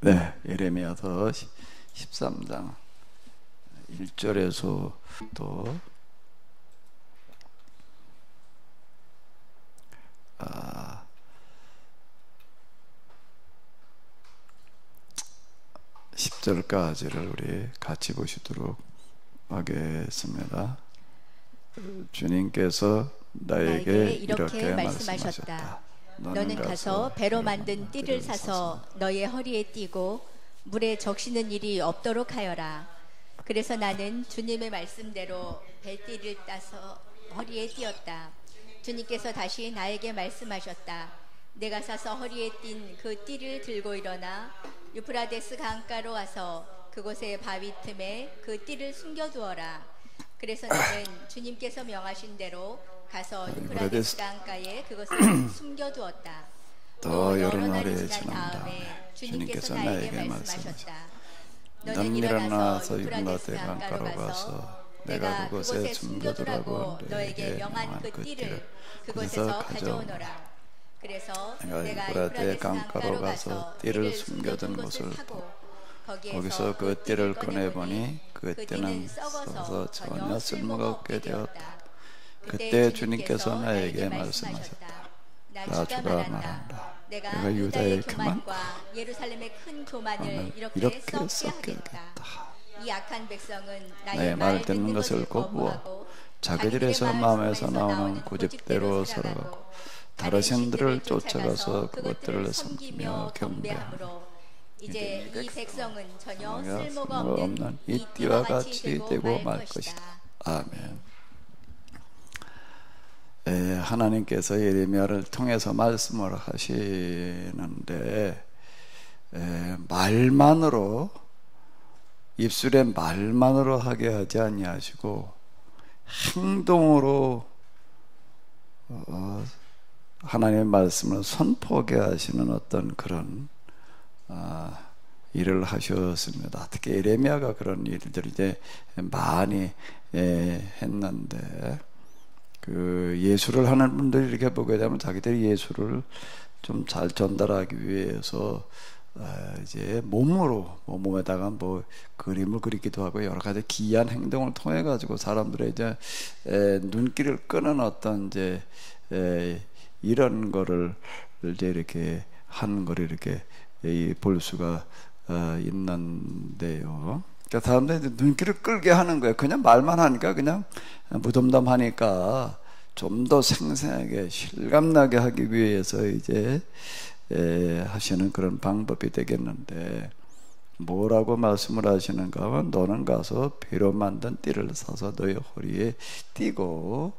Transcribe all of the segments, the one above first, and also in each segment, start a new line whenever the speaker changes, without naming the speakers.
네, 예레미야서 13장 1절에서 또 10절까지를 우리 같이 보시도록 하겠습니다. 주님께서 나에게 이렇게 말씀하셨다.
너는 가서 배로 만든 띠를 사서 너의 허리에 띠고 물에 적시는 일이 없도록 하여라. 그래서 나는 주님의 말씀대로 배띠를 따서 허리에 띠었다. 주님께서 다시 나에게 말씀하셨다. 내가 사서 허리에 띈 그 띠를 들고 일어나 유프라데스 강가로 와서 그곳의 바위 틈에 그 띠를 숨겨두어라. 그래서 나는 주님께서 명하신 대로 가서 유프라데스 강가에 그것을 숨겨두었다.
또 여러 날이 지난 다음에 주님께서 나에게 말씀하셨다. 너는 일어나서 유프라데스 강가로 가서 내가 그곳에 숨겨두라고 너에게 명한 그 띠를 그곳에서 가져오너라. 그래서 내가 유프라데스 강가로 가서 띠를 숨겨둔 곳을 보고 거기서 그 띠를 꺼내보니 그 띠는 썩어서 전혀 쓸모가 없게 되었다. 그때 주님께서 나에게 말씀하셨다. 나 주가 말한다. 내가 유다의 교만과
예루살렘의 큰 교만을 이렇게 썩게 하겠다. 이 악한 백성은
나의 말 듣는 것을 거부하고 자기들에서 마음에서 나오는 고집대로 살아가고 다른 신들을 쫓아가서 그것들을 섬기며 경배하므로
이제 이 백성은 전혀 쓸모가
없는 이 띠와 같이 되고 말 것이다. 아멘. 하나님께서 예레미야를 통해서 말씀을 하시는데 말만으로 입술의 말만으로 하게 하지 아니하시고 행동으로 하나님의 말씀을 선포하게 하시는 어떤 그런 일을 하셨습니다. 특히 예레미야가 그런 일들을 이제 많이 했는데 그 예수를 하는 분들이 이렇게 보게 되면 자기들이 예수를 좀 잘 전달하기 위해서 이제 몸에다가 뭐 그림을 그리기도 하고 여러 가지 기이한 행동을 통해 가지고 사람들의 이제 눈길을 끄는 어떤 이제 이런 거를 이제 이렇게 하는 거를 이렇게 볼 수가 있는데요. 그러니까 사람들이 눈길을 끌게 하는 거예요. 그냥 말만 하니까 그냥 무덤덤하니까 좀 더 생생하게 실감나게 하기 위해서 이제 하시는 그런 방법이 되겠는데 뭐라고 말씀을 하시는가 하면 너는 가서 배로 만든 띠를 사서 너의 허리에 띠고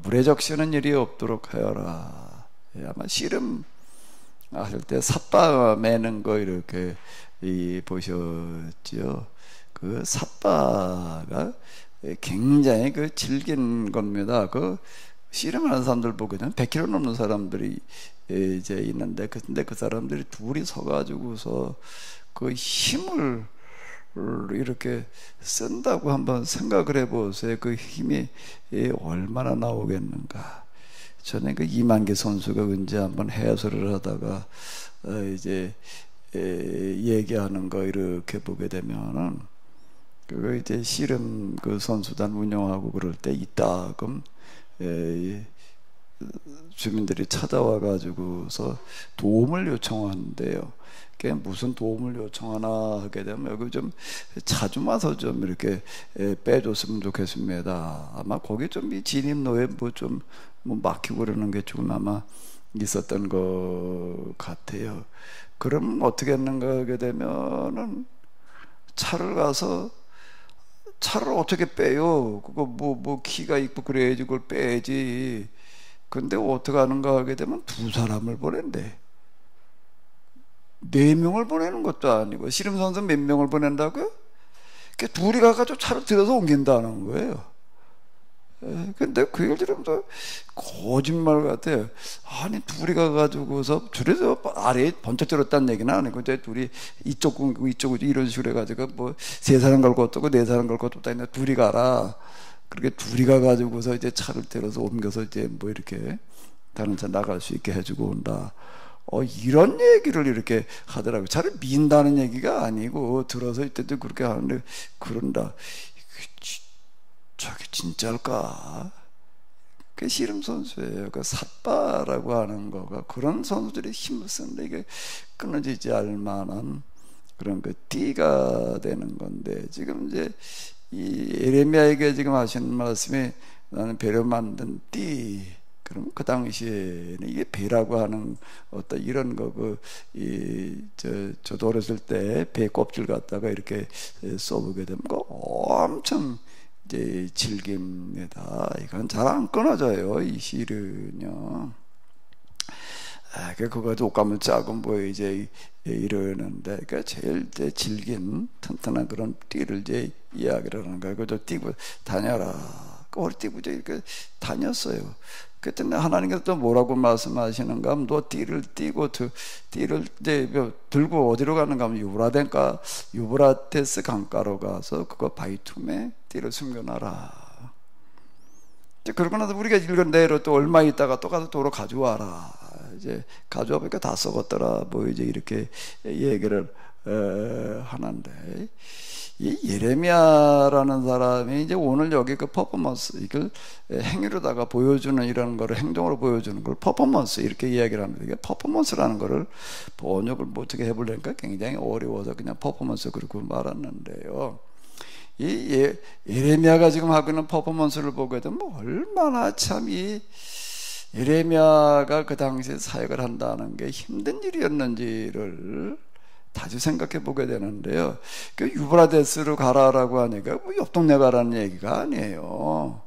물에 적시는 일이 없도록 하여라. 아마 씨름 하실 때 삿바 매는 거 이렇게 보셨지요. 그 삿바가 굉장히 그 질긴 겁니다. 그 씨름하는 사람들 보거든 100kg 넘는 사람들이 이제 있는데 근데 그 사람들이 둘이 서가지고서 그 힘을 이렇게 쓴다고 한번 생각을 해보세요. 그 힘이 얼마나 나오겠는가. 저는 그 이만기 선수가 언제 한번 해설을 하다가 이제 얘기하는 거 이렇게 보게 되면은 그거 이제 씨름 그 선수단 운영하고 그럴 때 이따금 주민들이 찾아와 가지고서 도움을 요청한대요. 그게 무슨 도움을 요청하나 하게 되면 여기 좀 자주 와서 좀 이렇게 빼줬으면 좋겠습니다. 아마 거기 좀 이 진입로에 뭐 좀 뭐 막히고 그러는 게 좀 아마 있었던 것 같아요. 그럼 어떻게 했는가 하게 되면은 차를 가서 차를 어떻게 빼요? 그거 뭐 키가 있고 그래야지 그걸 빼야지. 근데 어떻게 하는가 하게 되면 두 사람을 보낸대. 4명을 보내는 것도 아니고 씨름 선수 몇 명을 보낸다고요? 둘이 가가지고 차를 들어서 옮긴다는 거예요. 근데 그 얘기를 들으면서 거짓말 같아요. 아니 둘이 가가지고서 줄에서 아래에 번쩍 들었다는 얘기는 아니고 이제 둘이 이쪽 이런 식으로 해가지고 뭐 3사람 갈 것도 없고 4사람 갈 것도 없다 했는데 둘이 가라. 그렇게 둘이 가가지고서 이제 차를 들어서 옮겨서 이제 뭐 이렇게 다른 차 나갈 수 있게 해주고 온다 이런 얘기를 이렇게 하더라고요. 차라리 민다는 얘기가 아니고 들어서 이때도 그렇게 하는데 그런다. 저게 진짜일까? 그 씨름 선수예요. 그 삿바라고 하는 거가 그런 선수들이 힘을 쓰는데 이게 끊어지지 않을 만한 그런 그 띠가 되는 건데, 지금 이제 이 예레미야에게 지금 하시는 말씀이 나는 배로 만든 띠. 그럼 그 당시에는 이게 배라고 하는 어떤 이런 거 저도 어렸을 때 배 껍질 갖다가 이렇게 써보게 되면 엄청 이제 질깁니다. 이건 잘 안 끊어져요, 이 실은요. 그거 가지고 옷감을 짜고 뭐 이제 이러는데, 그러니까 제일 이제 질긴 튼튼한 그런 띠를 이제 이야기를 하는 거예요. 그저 띠고 다녀라. 그 허리띠고 이제 이렇게 다녔어요. 그때 하나님께서 또 뭐라고 말씀하시는가 하면, 너 띠를 띠고 띠를 이제 들고 어디로 가는가 하면 유브라테스 강가로 가서 그거 바위틈에 띠를 숨겨놔라. 그러고 나서 우리가 읽은 대로 또 얼마 있다가 또 가서 도로 가져와라. 이제 가져와 보니까 다 썩었더라. 뭐 이제 이렇게 얘기를 하는데, 이 예레미야라는 사람이 이제 오늘 여기 그 퍼포먼스, 이걸 행위로다가 보여주는 이런 거를 행동으로 보여주는 걸 퍼포먼스 이렇게 이야기를 합니다. 이게 퍼포먼스라는 거를 번역을 뭐 어떻게 해보려니까 굉장히 어려워서 그냥 퍼포먼스 그렇게 말았는데요. 이 예레미야가 지금 하고 있는 퍼포먼스를 보게 되면 얼마나 참 이 예레미야가 그 당시에 사역을 한다는 게 힘든 일이었는지를 다시 생각해 보게 되는데요. 그 유브라데스로 가라라고 하니까 뭐 옆 동네 가라는 얘기가 아니에요.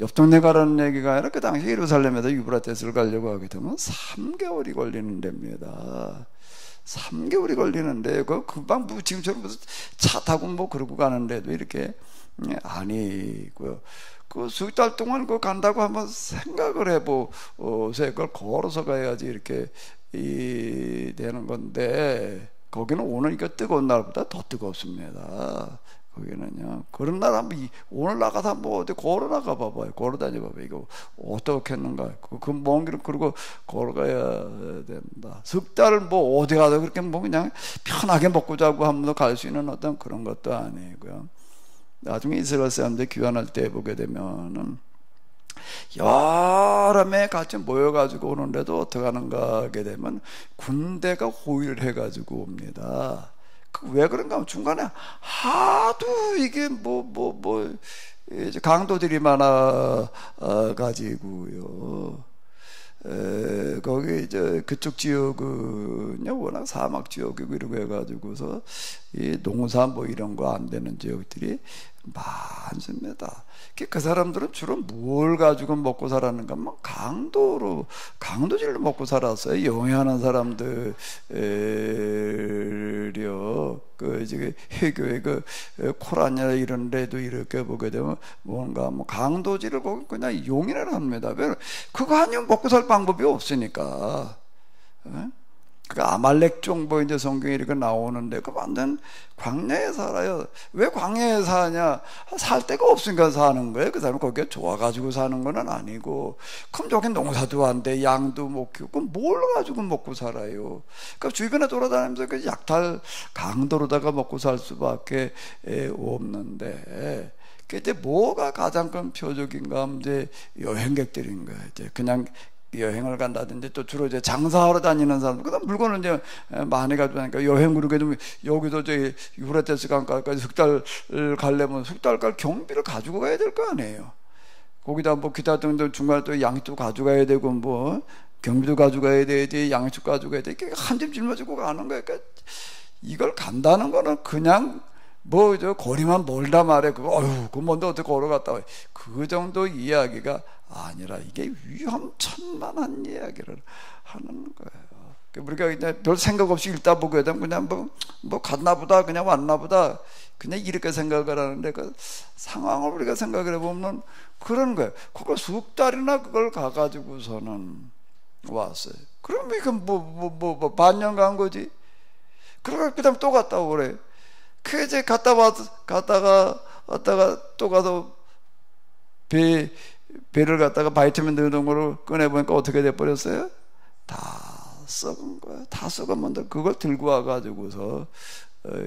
옆 동네 가라는 얘기가 아니라 그 당시 예루살렘에서 유브라데스를 가려고 하게 되면 3개월이 걸리는 데입니다. 3개월이 걸리는데 금방 뭐 지금처럼 무슨 차 타고 뭐 그러고 가는데도 이렇게 아니고요. 그 수십 달 동안 그 간다고 한번 생각을 해보세요. 그걸 걸어서 가야지 이렇게 되는 건데, 거기는 오늘 뜨거운 날보다 더 뜨겁습니다. 거기는요. 그런 날 한번 오늘 나가서 한번 어디 걸어 나가 봐봐요. 걸어 다녀 봐봐요. 이거 어떻게 했는가. 그 먼 길을 그리고 걸어가야 된다. 석 달을 뭐 어디 가서 그렇게 뭐 그냥 편하게 먹고 자고 한번 갈 수 있는 어떤 그런 것도 아니고요. 나중에 이스라엘 사람들 귀환할 때 보게 되면은 여러 명 같이 모여가지고 오는데도 어떻게 하는가 하게 되면 군대가 호위를 해가지고 옵니다. 왜 그런가 하면 중간에 하도 이게 이제 강도들이 많아 가지고요. 거기 이제 그쪽 지역은요 워낙 사막 지역이고 이러고 해가지고서 이 농사 뭐 이런 거 안 되는 지역들이 많습니다. 그 사람들은 주로 뭘 가지고 먹고 살았는가 하면 강도질로 먹고 살았어요. 영위하는 사람들이요. 그 이제 해교의 그 코란이나 이런 데도 이렇게 보게 되면 뭔가 뭐 강도질을 거기 그냥 용인을 합니다. 왜? 그거 아니면 먹고 살 방법이 없으니까. 그 아말렉 정보 이제 성경에 이렇게 나오는데 그 완전 광야에 살아요. 왜 광야에 사냐? 살 데가 없으니까 사는 거예요. 그 사람은 거기에 좋아가지고 사는 건 아니고, 그럼 저기 농사도 안 돼, 양도 못 키우고 뭘 가지고 먹고 살아요? 그러니까 주변에 돌아다니면서 그 약탈 강도로다가 먹고 살 수밖에 없는데, 그 이제 뭐가 가장 큰 표적인가 하면 이제 여행객들인 거예요. 이제 그냥 여행을 간다든지 또 주로 이제 장사하러 다니는 사람들, 그다음 물건을 이제 많이 가지고 다니까 여행 그러게 되면 여기서 저기 유브라테스 강가까지 석 달 가려면 석 달간 경비를 가지고 가야 될 거 아니에요. 거기다 뭐 기타 등등 중간에 또 양식도 가져가야 되고 뭐 경비도 가져가야 되지, 양식 가져가야 돼. 이게 한 짐 짊어지고 가는 거예요. 그러니까 이걸 간다는 거는 그냥 뭐 저 거리만 멀다 말해. 그거 그 먼데 어떻게 걸어갔다 와. 그 정도 이야기가 아니라 이게 위험천만한 이야기를 하는 거예요. 우리가 그냥 별 생각 없이 읽다 보게 되면 그냥 뭐 갔나 보다, 그냥 왔나 보다, 그냥 이렇게 생각을 하는데 그 상황을 우리가 생각을 해보면 그런 거예요. 그걸 석 달이나 그걸 가가지고서는 왔어요. 그러면 이거 반년 간 거지. 그러고 그다음 또 갔다 오고 그래. 그 이제 갔다가 왔다가 또 가서 배를 갖다가 바이트맨 넣은 거로 꺼내보니까 어떻게 돼버렸어요? 다 썩은 거야. 다 썩으면 그걸 들고 와가지고서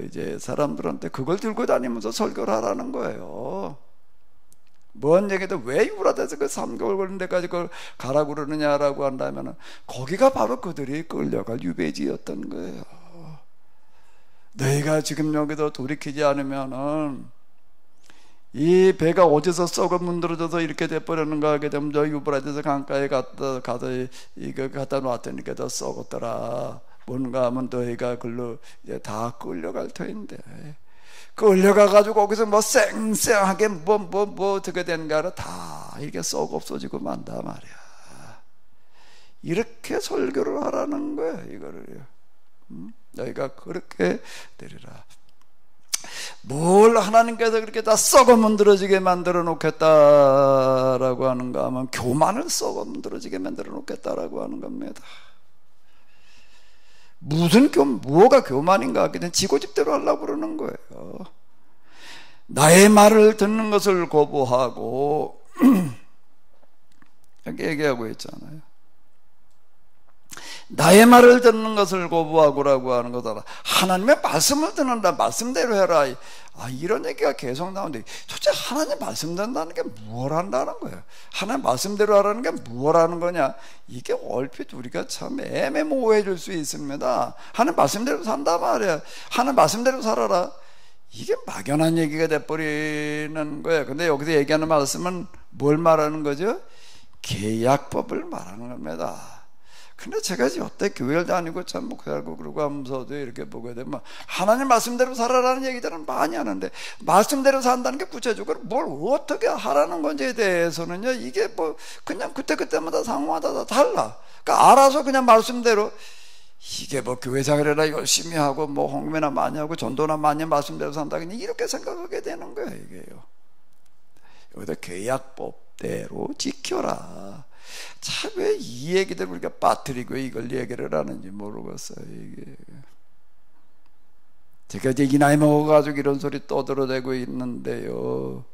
이제 사람들한테 그걸 들고 다니면서 설교를 하라는 거예요. 뭔 얘기도 왜 유브라데스 그 3개월 걸린 데까지 그걸 가라고 그러느냐라고 한다면 거기가 바로 그들이 끌려갈 유배지였던 거예요. 너희가 지금 여기서 돌이키지 않으면은 이 배가 어디서 썩어 문드러져서 이렇게 돼버리는가 하게 되면 저 유브라데스 강가에 가서 이거 갖다 놨더니까 더 썩었더라. 뭔가 하면 너희가 글로 이제 다 끌려갈 터인데 끌려가가지고 거기서 뭐 쌩쌩하게 뭐 어떻게 되는가 하라 다 이게 썩 없어지고 만다 말이야. 이렇게 설교를 하라는 거야 이거를요. 너희가 그렇게 되리라. 뭘 하나님께서 그렇게 다 썩어 문드러지게 만들어 놓겠다라고 하는가 하면 교만을 썩어 문드러지게 만들어 놓겠다라고 하는 겁니다. 뭐가 교만인가 하게 되면 지고집대로 하려고 그러는 거예요. 나의 말을 듣는 것을 거부하고 이렇게 얘기하고 있잖아요. 나의 말을 듣는 것을 거부하고라고 하는 거다. 하나님의 말씀을 듣는다. 말씀대로 해라. 이런 얘기가 계속 나오는데 도대체 하나님 말씀 듣는다는 게 뭘 한다는 거예요? 하나님 말씀대로 하라는 게 뭘 하는 거냐? 이게 얼핏 우리가 참 애매모호해질 수 있습니다. 하나님 말씀대로 산다 말이야. 하나님 말씀대로 살아라. 이게 막연한 얘기가 돼버리는 거예요. 근데 여기서 얘기하는 말씀은 뭘 말하는 거죠? 계약법을 말하는 겁니다. 근데 제가 여태 교회를 다니고 참 목회하고 그러고 하면서도 이렇게 보게 되면 하나님 말씀대로 살아라는 얘기들은 많이 하는데 말씀대로 산다는 게 구체적으로 뭘 어떻게 하라는 건지에 대해서는요 이게 뭐 그냥 그때그때마다 상황마다 다 달라. 그러니까 알아서 그냥 말씀대로 이게 뭐 교회 생활이나 열심히 하고 뭐 헌금이나 많이 하고 전도나 많이 말씀대로 산다 그냥 이렇게 생각하게 되는 거예요. 이게요. 여기다 계약법대로 지켜라. 참 왜 이 얘기들 우리가 빠뜨리고 이걸 얘기를 하는지 모르겠어요. 이게 제가 이제 이 나이 먹어가지고 이런 소리 떠들어대고 있는데요.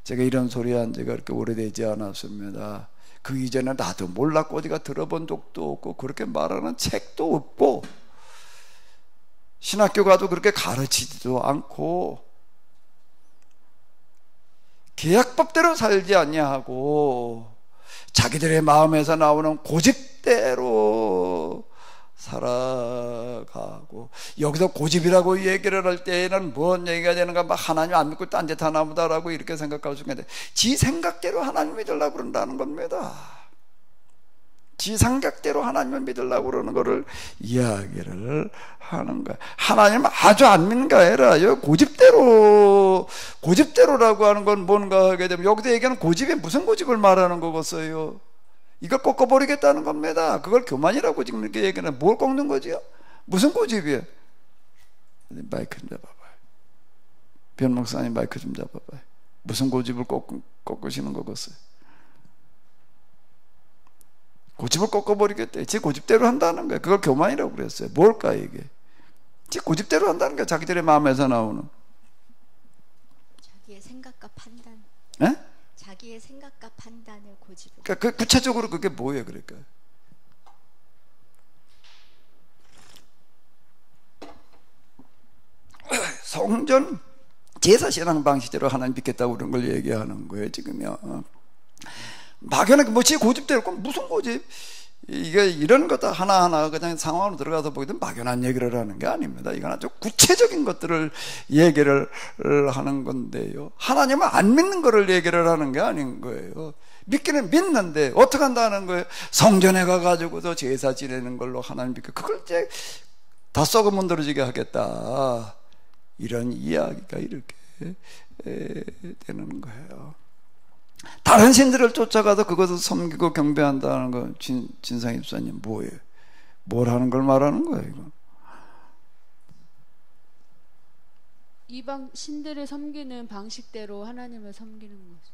제가 이런 소리 한 지가 그렇게 오래되지 않았습니다. 그 이전에 나도 몰랐고 어디가 들어본 적도 없고 그렇게 말하는 책도 없고 신학교 가도 그렇게 가르치지도 않고 계약법대로 살지 아니하고 자기들의 마음에서 나오는 고집대로 살아가고 여기서 고집이라고 얘기를 할 때에는 뭔 얘기가 되는가 막 하나님 안 믿고 딴짓 하나 보다라고 이렇게 생각할 수 있는데 지 생각대로 하나님 믿으려고 그런다는 겁니다. 지 생각대로 하나님을 믿으려고 그러는 거를 이야기를 하는 거야. 하나님 아주 안 믿는 게 아니라 고집대로라고 하는 건 뭔가 하게 되면 여기서 얘기하는 고집이 무슨 고집을 말하는 거겠어요? 이걸 꺾어버리겠다는 겁니다. 그걸 교만이라고 지금 이렇게 얘기하는 뭘 꺾는 거지요? 무슨 고집이에요? 마이크 좀 잡아봐요. 변 목사님 마이크 좀 잡아봐요. 무슨 고집을 꺾으시는 거겠어요? 고집을 꺾어버리겠대. 제 고집대로 한다는 거예요. 그걸 교만이라고 그랬어요. 뭘까 이게? 제 고집대로 한다는 거예요. 자기들의 마음에서 나오는
자기의 생각과 판단.
에?
자기의 생각과 판단을 고집을.
그러니까 구체적으로 그게 뭐예요? 그러니까 성전 제사 신앙 방식대로 하나님 믿겠다고 그런 걸 얘기하는 거예요. 지금요. 막연하게 뭐지 고집대로 무슨 고집? 이게 이런 것도 하나하나 그냥 상황으로 들어가서 보게 되면 막연한 얘기를 하는 게 아닙니다. 이건 아주 구체적인 것들을 얘기를 하는 건데요. 하나님은 안 믿는 거를 얘기를 하는 게 아닌 거예요. 믿기는 믿는데 어떻게 한다는 거예요? 성전에 가가지고서 제사 지내는 걸로 하나님 믿고 그걸 이제 다 썩어 문드러지게 하겠다. 이런 이야기가 이렇게 되는 거예요. 다른 신들을 쫓아가서 그것을 섬기고 경배한다는 거 진상 입사님 뭐예요? 뭘 하는 걸 말하는 거예요? 이건
이방 신들을 섬기는 방식대로 하나님을 섬기는 거죠.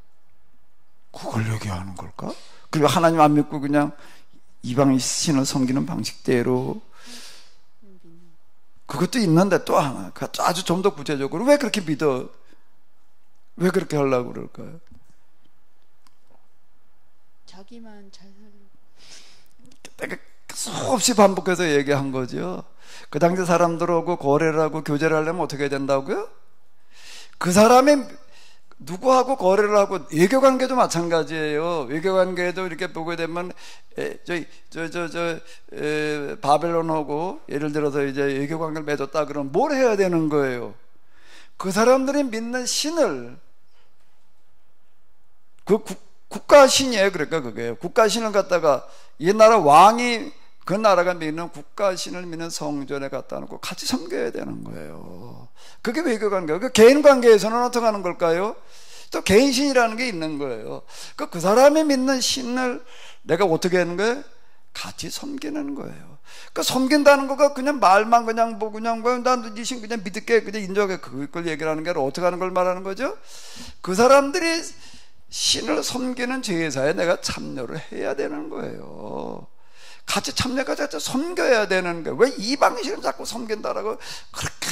그걸 얘기하는 걸까? 그리고 하나님 안 믿고 그냥 이방 신을 섬기는 방식대로 그것도 있는데 또 하나 아주 좀 더 구체적으로 왜 그렇게 믿어? 왜 그렇게 하려고 그럴까요?
자기만 잘 살려.
수없이 반복해서 얘기한 거죠. 그 당시 사람들하고 거래를 하고 교제를 하려면 어떻게 해야 된다고요? 그 사람이 누구하고 거래를 하고, 외교관계도 마찬가지예요. 외교관계도 이렇게 보게 되면 바벨론하고 예를 들어서 이제 외교관계를 맺었다 그러면 뭘 해야 되는 거예요? 그 사람들이 믿는 신을, 그 국가신이에요. 그러니까 그게 국가신을 갖다가 이 나라 왕이 그 나라가 믿는 국가신을 믿는 성전에 갖다 놓고 같이 섬겨야 되는 거예요. 그게 외교관계예요. 그 개인관계에서는 어떻게 하는 걸까요? 또 개인신이라는 게 있는 거예요. 그 사람이 믿는 신을 내가 어떻게 하는 거예요? 같이 섬기는 거예요. 그 섬긴다는 거가 그냥 말만 그냥 뭐 그냥 난 이 신 그냥 믿을게 그냥 인정해 그걸 얘기를 하는 게 아니라 어떻게 하는 걸 말하는 거죠? 그 사람들이 신을 섬기는 제사에 내가 참여를 해야 되는 거예요. 같이 참여해서 섬겨야 되는 거예요. 왜 이방신을 자꾸 섬긴다라고 그렇게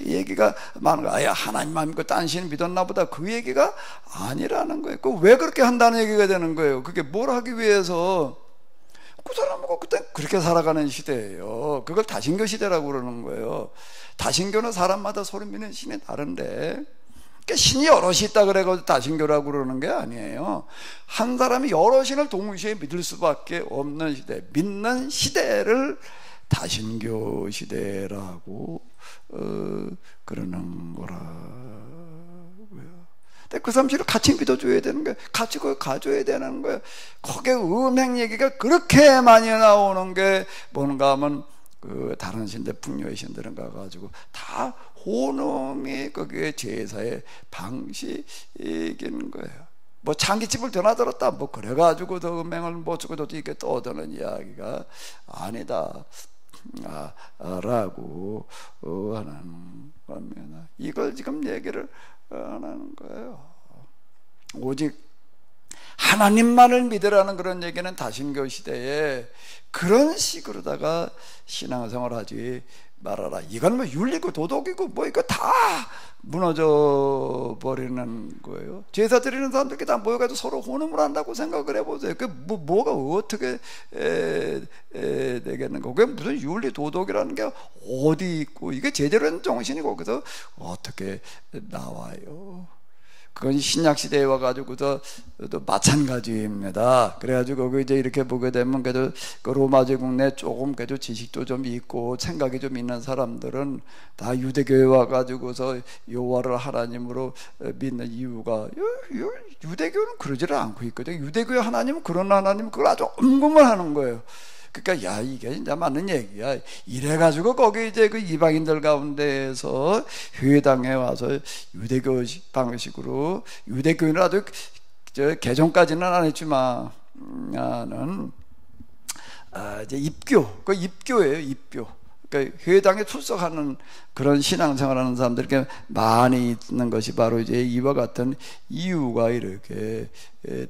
얘기가 많은 거야. 야, 하나님만 믿고 딴 신 믿었나 보다. 그 얘기가 아니라는 거예요. 왜 그렇게 한다는 얘기가 되는 거예요? 그게 뭘 하기 위해서? 그 사람하고 그때 그렇게 살아가는 시대예요. 그걸 다신교 시대라고 그러는 거예요. 다신교는 사람마다 서로 믿는 신이 다른데, 그러니까 신이 여럿이 있다 그래가지고 다신교라고 그러는 게 아니에요. 한 사람이 여러 신을 동시에 믿을 수밖에 없는 시대, 믿는 시대를 다신교 시대라고 그러는 거라고요. 근데 그 사람들을 같이 믿어줘야 되는 거예요. 같이 그걸 가져야 되는 거예요. 거기에 음행 얘기가 그렇게 많이 나오는 게 뭔가 하면 그 다른 신들, 풍요의 신들은 가가지고 다 혼음이 거기에 제사의 방식인 거예요. 뭐 장기집을 드나들었다 뭐 그래가지고 더 음행을 못 주고 또 이게 떠드는 이야기가 아니다 라고 하는 겁니다. 이걸 지금 얘기를 하는 거예요. 오직 하나님만을 믿으라는 그런 얘기는 다신교 시대에 그런 식으로다가 신앙생활 하지 말아라. 이건 뭐 윤리고 도덕이고 뭐 이거 다 무너져 버리는 거예요. 제사 드리는 사람들끼리 다 모여가지고 서로 혼음을 한다고 생각을 해보세요. 그 뭐가 어떻게 되겠는가? 그게 무슨 윤리 도덕이라는 게 어디 있고 이게 제대로 된 정신이 거기서 어떻게 나와요? 그건 신약 시대에 와가지고도 또 마찬가지입니다. 그래가지고 거기 이제 이렇게 보게 되면 그래도 그 로마 제국 내 조금 그래도 지식도 좀 있고 생각이 좀 있는 사람들은 다 유대교에 와가지고서 여호와를 하나님으로 믿는 이유가 유대교는 그러지를 않고 있거든요. 유대교의 하나님은 그런 하나님 그걸 아주 엄금을 하는 거예요. 그러니까 야 이게 진짜 맞는 얘기야. 이래가지고 거기 이제 그 이방인들 가운데에서 회당에 와서 유대교 방식으로 유대교인은 아주 저 개종까지는 안 했지만 나는 이제 입교 그 입교예요. 입교. 그러니까 회당에 출석하는 그런 신앙생활하는 사람들이 많이 있는 것이 바로 이제 이와 같은 이유가 이렇게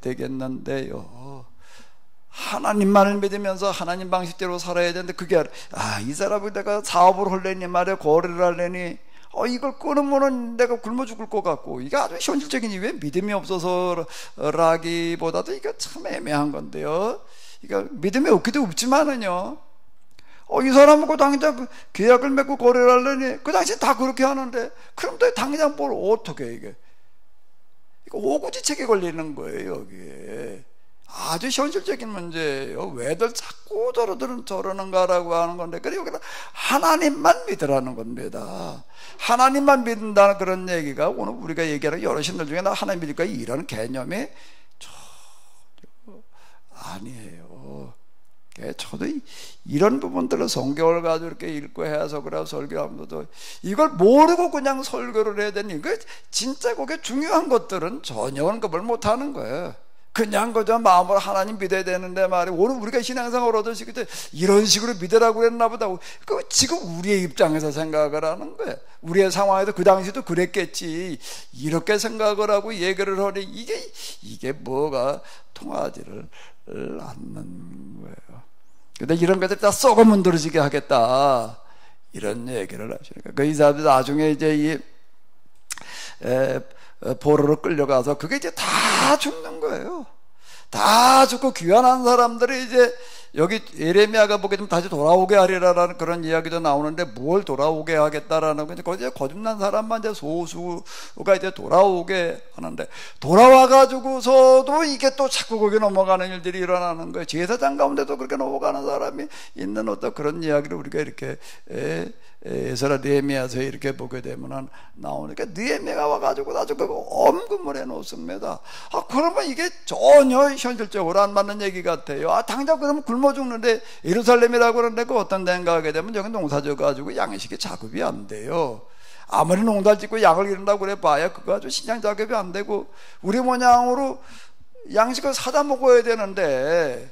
되겠는데요. 하나님만을 믿으면서 하나님 방식대로 살아야 되는데 그게 이 사람을 내가 사업을 하려니 말이야 거래를 하려니 이걸 끊으면은 내가 굶어 죽을 것 같고 이게 아주 현실적인 이유에 믿음이 없어서라기보다도 이게 참 애매한 건데요. 그러니까 믿음이 없기도 없지만은요. 이 사람하고 당장 계약을 맺고 거래를 하려니 그 당시 다 그렇게 하는데 그럼 또 당장 뭘 어떻게 해 이게 이거 오구지책에 걸리는 거예요 여기에. 아주 현실적인 문제예요. 왜들 자꾸 저러는가라고 하는 건데, 그래 여기는 하나님만 믿으라는 겁니다. 하나님만 믿는다는 그런 얘기가 오늘 우리가 얘기하는 여러 신들 중에 나 하나님 믿을까 이런 개념이 전혀 아니에요. 저도 이런 부분들을 성경을 가지고 이렇게 읽고 해석을 하고 설교하면서도 이걸 모르고 그냥 설교를 해야 되니 그 진짜 그게 중요한 것들은 전혀 언급을 못 하는 거예요. 그냥 그저 마음으로 하나님 믿어야 되는데 말이야. 오늘 우리가 신앙생활을 얻으실 때 이런 식으로 믿으라고 그랬나 보다. 그 지금 우리의 입장에서 생각을 하는 거예요. 우리의 상황에도 그 당시도 그랬겠지. 이렇게 생각을 하고 얘기를 하니 이게 뭐가 통하지를 않는 거예요. 근데 이런 것들 다 썩어 문드러지게 하겠다. 이런 얘기를 하시니까 그 사람들 나중에 이제 포로로 끌려가서 그게 이제 다 죽는 거예요. 다 죽고 귀환한 사람들이 이제 여기 예레미야가 보게 되면 다시 돌아오게 하리라라는 그런 이야기도 나오는데 뭘 돌아오게 하겠다라는 건 거기에 거듭난 사람만 이제 소수가 이제 돌아오게 하는데, 돌아와가지고서도 이게 또 자꾸 거기 넘어가는 일들이 일어나는 거예요. 제사장 가운데도 그렇게 넘어가는 사람이 있는 어떤 그런 이야기를 우리가 이렇게 에스라 느헤미야서에 이렇게 보게 되면 나오니까, 느헤미야가 와가지고 아주 그거 엄금을 해놓습니다. 그러면 이게 전혀 현실적으로 안 맞는 얘기 같아요. 당장 그러면 굶어 죽는데 예루살렘이라고 그러는데 그 어떤 데인가 하게 되면 여기 농사져 가지고 양식이 작업이 안 돼요. 아무리 농사를 짓고 양을 기른다고 그래 봐야 그거 아주 신장 작업이 안 되고, 우리 모양으로 양식을 사다 먹어야 되는데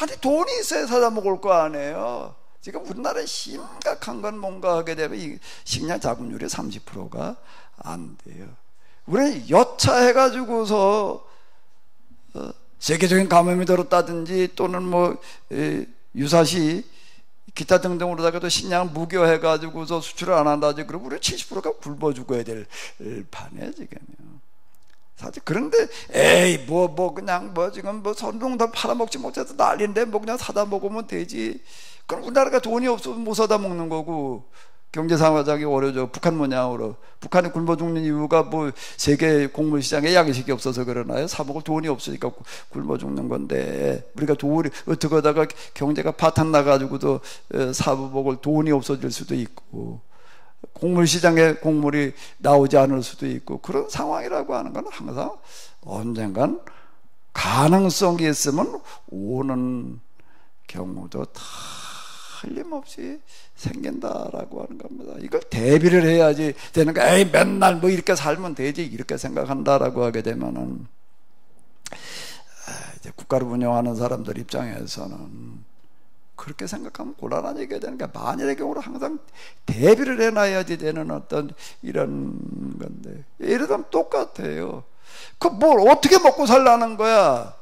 아니 돈이 있어야 사다 먹을 거 아니에요. 지금 우리나라에 심각한 건 뭔가 하게 되면 이 식량 자급률이 30%가 안 돼요. 우리는 여차해가지고서 세계적인 감염이 들었다든지 또는 뭐 유사시 기타 등등으로다가도 식량을 무교해가지고서 수출을 안 한다든지, 그러면 우리 70%가 굶어 죽어야 될 판이에요 지금요. 사실 그런데 에이 그냥 지금 선동도 팔아먹지 못해서 난리인데 그냥 사다 먹으면 되지. 그럼 우리나라가 돈이 없으면 못 사다 먹는 거고, 경제 상황이 어려져. 북한 모양으로 북한이 굶어 죽는 이유가 세계 곡물 시장에 양식이 없어서 그러나요? 사 먹을 돈이 없으니까 굶어 죽는 건데, 우리가 돈이 어떻게 하다가 경제가 파탄 나가지고도 사 먹을 돈이 없어질 수도 있고, 곡물 시장에 곡물이 나오지 않을 수도 있고, 그런 상황이라고 하는 건 항상 언젠간 가능성이 있으면 오는 경우도 다 틀림없이 생긴다라고 하는 겁니다. 이걸 대비를 해야지 되는 거. 에이 맨날 이렇게 살면 되지 이렇게 생각한다라고 하게 되면은 이제 국가를 운영하는 사람들 입장에서는 그렇게 생각하면 곤란한 얘기가 되는 게, 만일의 경우로 항상 대비를 해놔야지 되는 어떤 이런 건데, 예를 들면 똑같아요. 뭘 어떻게 먹고 살라는 거야?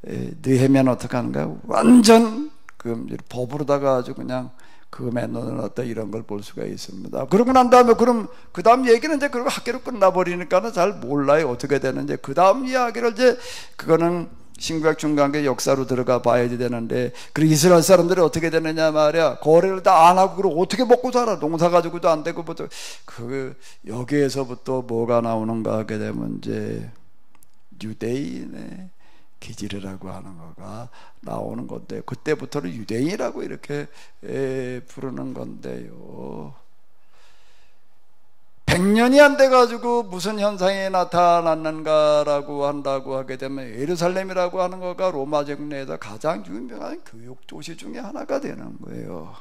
느헤미야는 어떻게 하는 거야? 완전 법으로다가 아주 그냥 금에 넣는 어떤 이런 걸 볼 수가 있습니다. 그러고 난 다음에 그럼 그 다음 얘기는 이제 그리고 학교로 끝나버리니까는 잘 몰라요 어떻게 되는지. 그 다음 이야기를 이제 그거는 신구약 중간계 역사로 들어가 봐야지 되는데, 그리고 이스라엘 사람들이 어떻게 되느냐 말이야. 거래를 다 안 하고 그리고 어떻게 먹고 살아? 농사 가지고도 안 되고 여기에서부터 뭐가 나오는가 하게 되면 이제 유대인의 기질이라고 하는 거가 나오는 건데, 그때부터는 유대인이라고 이렇게 부르는 건데요. 100년이 안 돼가지고 무슨 현상이 나타났는가라고 한다고 하게 되면, 예루살렘이라고 하는 거가 로마 제국 내에서 가장 유명한 교육도시 중에 하나가 되는 거예요.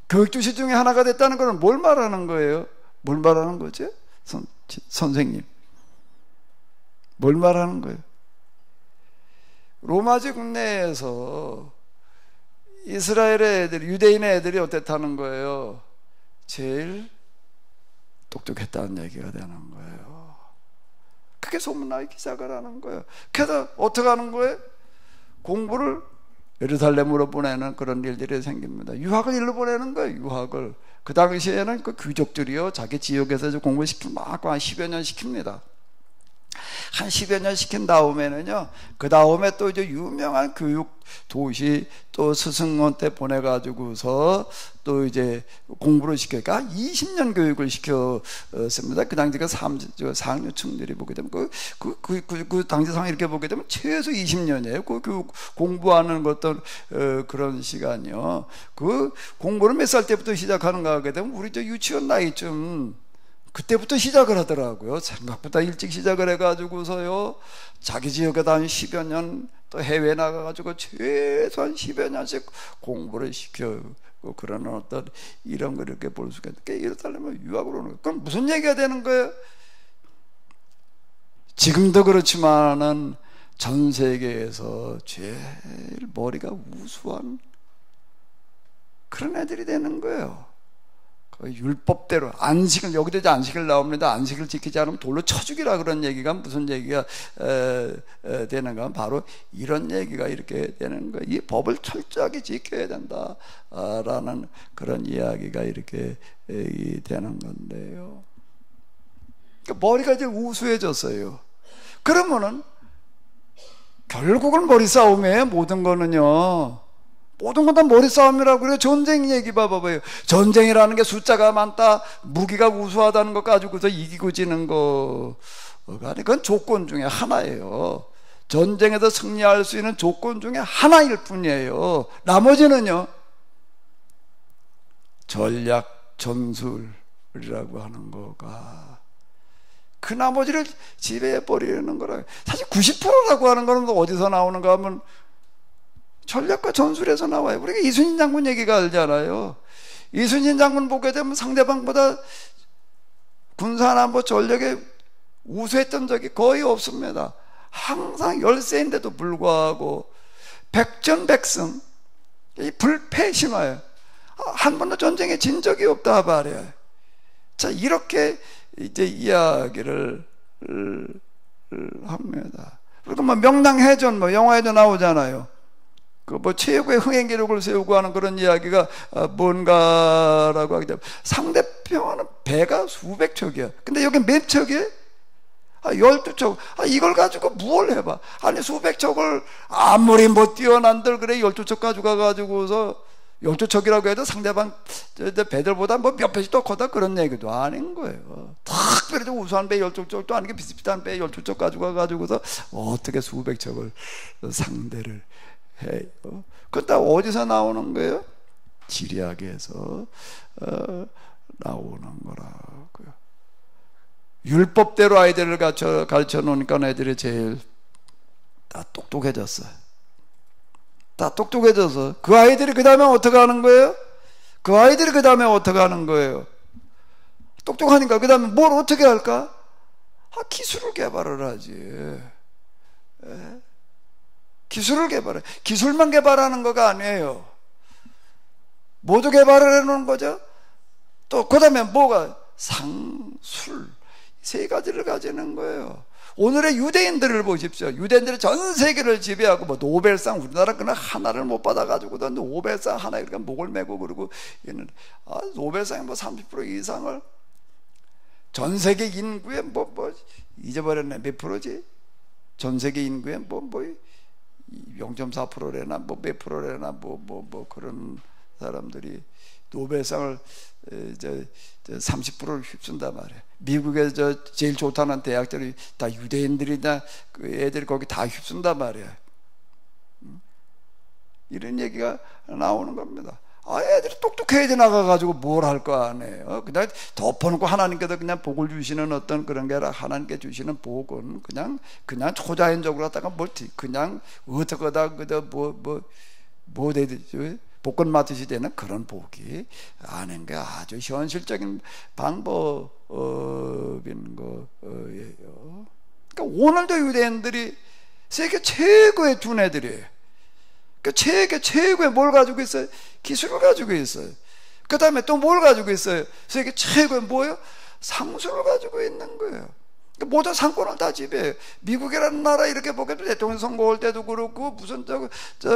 교육도시 중에 하나가 됐다는 것은 뭘 말하는 거예요? 뭘 말하는 거죠? 선생님, 뭘 말하는 거예요? 로마 제국 내에서 이스라엘의 애들, 유대인의 애들이 어땠다는 거예요? 제일 똑똑했다는 얘기가 되는 거예요. 그게 소문나기 시작을 하는 거예요. 그래서 어떻게 하는 거예요? 공부를 예루살렘으로 보내는 그런 일들이 생깁니다. 유학을 일로 보내는 거예요. 유학을. 그 당시에는 그 귀족들이요, 자기 지역에서 공부를 시키면 막 한 10여 년 시킵니다. 한 10여 년 시킨 다음에는요, 그 다음에 또 이제 유명한 교육 도시 또 스승한테 보내가지고서 또 이제 공부를 시키니까 20년 교육을 시켰습니다. 그 당시가 상류층들이 보게 되면 그 당시 상황 이렇게 보게 되면 최소 20년이에요. 그 교육 공부하는 어떤 그런 시간이요. 그 공부를 몇 살 때부터 시작하는가 하게 되면 우리 저 유치원 나이쯤 그때부터 시작을 하더라고요. 생각보다 일찍 시작을 해가지고서요, 자기 지역에다 한 10여 년, 또 해외 나가가지고 최소한 10여 년씩 공부를 시켜고 그런 어떤 이런 걸 이렇게 볼 수가 있는데, 예루살렘을 유학으로 오는 거예요. 그럼 무슨 얘기가 되는 거예요? 지금도 그렇지만은 전 세계에서 제일 머리가 우수한 그런 애들이 되는 거예요. 율법대로 안식을, 여기도 이제 안식일 나옵니다. 안식을 지키지 않으면 돌로 쳐 죽이라 그런 얘기가 무슨 얘기가 되는가? 바로 이런 얘기가 이렇게 되는 거예요. 이 법을 철저하게 지켜야 된다라는 그런 이야기가 이렇게 되는 건데요. 그러니까 머리가 이제 우수해졌어요. 그러면은 결국은 머리 싸움이에요. 모든 거는요. 모든 건 다 머리 싸움이라고 그래요. 전쟁 얘기 봐봐요. 전쟁이라는 게 숫자가 많다, 무기가 우수하다는 것 가지고서 이기고 지는 거가 아니, 그건 조건 중에 하나예요. 전쟁에서 승리할 수 있는 조건 중에 하나일 뿐이에요. 나머지는요, 전략, 전술이라고 하는 거가 그 나머지를 지배해버리는 거라. 사실 90%라고 하는 거는 어디서 나오는가 하면 전략과 전술에서 나와요. 우리가 이순신 장군 얘기가 알잖아요. 이순신 장군 보게 되면 상대방보다 군사나 뭐 전력에 우수했던 적이 거의 없습니다. 항상 열세인데도 불구하고 백전백승, 이 불패 신화예요. 한 번도 전쟁에 진 적이 없다 말이에요. 자, 이렇게 이제 이야기를 합니다. 그리고 뭐 명랑해전, 뭐 영화에도 나오잖아요. 그 뭐 최고의 흥행 기록을 세우고 하는 그런 이야기가 뭔가라고 하게 되면 상대편은 배가 수백 척이야. 근데 여기 몇 척이에요? 12척. 이걸 가지고 뭘 해봐. 아니 수백 척을 아무리 뭐 뛰어난들 그래 12척 가지고 가지고서 12척이라고 해도 상대방 배들보다 뭐 몇 배씩 더 커다 그런 얘기도 아닌 거예요. 특별히 우수한 배 12척도 아니게 비슷비슷한 배 12척 가지고 가지고서 어떻게 수백 척을 상대를 해요. 그건 다 어디서 나오는 거예요? 지리학에서 나오는 거라고요. 율법대로 아이들을 가르쳐 놓으니까 애들이 제일 다 똑똑해졌어요. 다 똑똑해져서 그 아이들이 그 다음에 어떻게 하는 거예요? 그 아이들이 그 다음에 어떻게 하는 거예요? 똑똑하니까 그 다음에 뭘 어떻게 할까? 기술을 개발을 하지. 예? 기술을 개발해. 기술만 개발하는 거가 아니에요. 모두 개발을 해놓은 거죠. 또 그 다음에 뭐가? 상술, 세 가지를 가지는 거예요. 오늘의 유대인들을 보십시오. 유대인들이 전 세계를 지배하고 뭐 노벨상, 우리나라 그냥 하나를 못 받아가지고도 노벨상 하나 이렇게 목을 메고 그러고 얘는 노벨상의 뭐 30% 이상을 전 세계 인구의 뭐 잊어버렸네. 몇 프로지? 전 세계 인구의 뭐 0.4%래나 뭐 몇 프로래나 뭐 그런 사람들이 노벨상을 이제 30%를 휩쓴단 말이에요. 미국에서 제일 좋다는 대학들이 다 유대인들이나 그 애들이 거기 다 휩쓴단 말이에요. 이런 얘기가 나오는 겁니다. 애들이 똑똑해야 돼 나가가지고 뭘 할 거 아니에요. 그냥 덮어놓고 하나님께서 그냥 복을 주시는 어떤 그런 게 아니라 하나님께 주시는 복은 그냥 초자연적으로 하다가 그냥 어떻게 하다 뭐 되지 복권 맡으시 되는 그런 복이 아닌 게 아주 현실적인 방법인 거예요. 그러니까 오늘도 유대인들이 세계 최고의 두뇌들이에요. 그 세계 최고의 뭘 가지고 있어요? 기술을 가지고 있어요. 그 다음에 또 뭘 가지고 있어요? 세계 최고의 뭐예요? 상술을 가지고 있는 거예요. 모든 상권을 다 지배해요. 미국이라는 나라 이렇게 보게도 대통령 선거할 때도 그렇고 무슨 그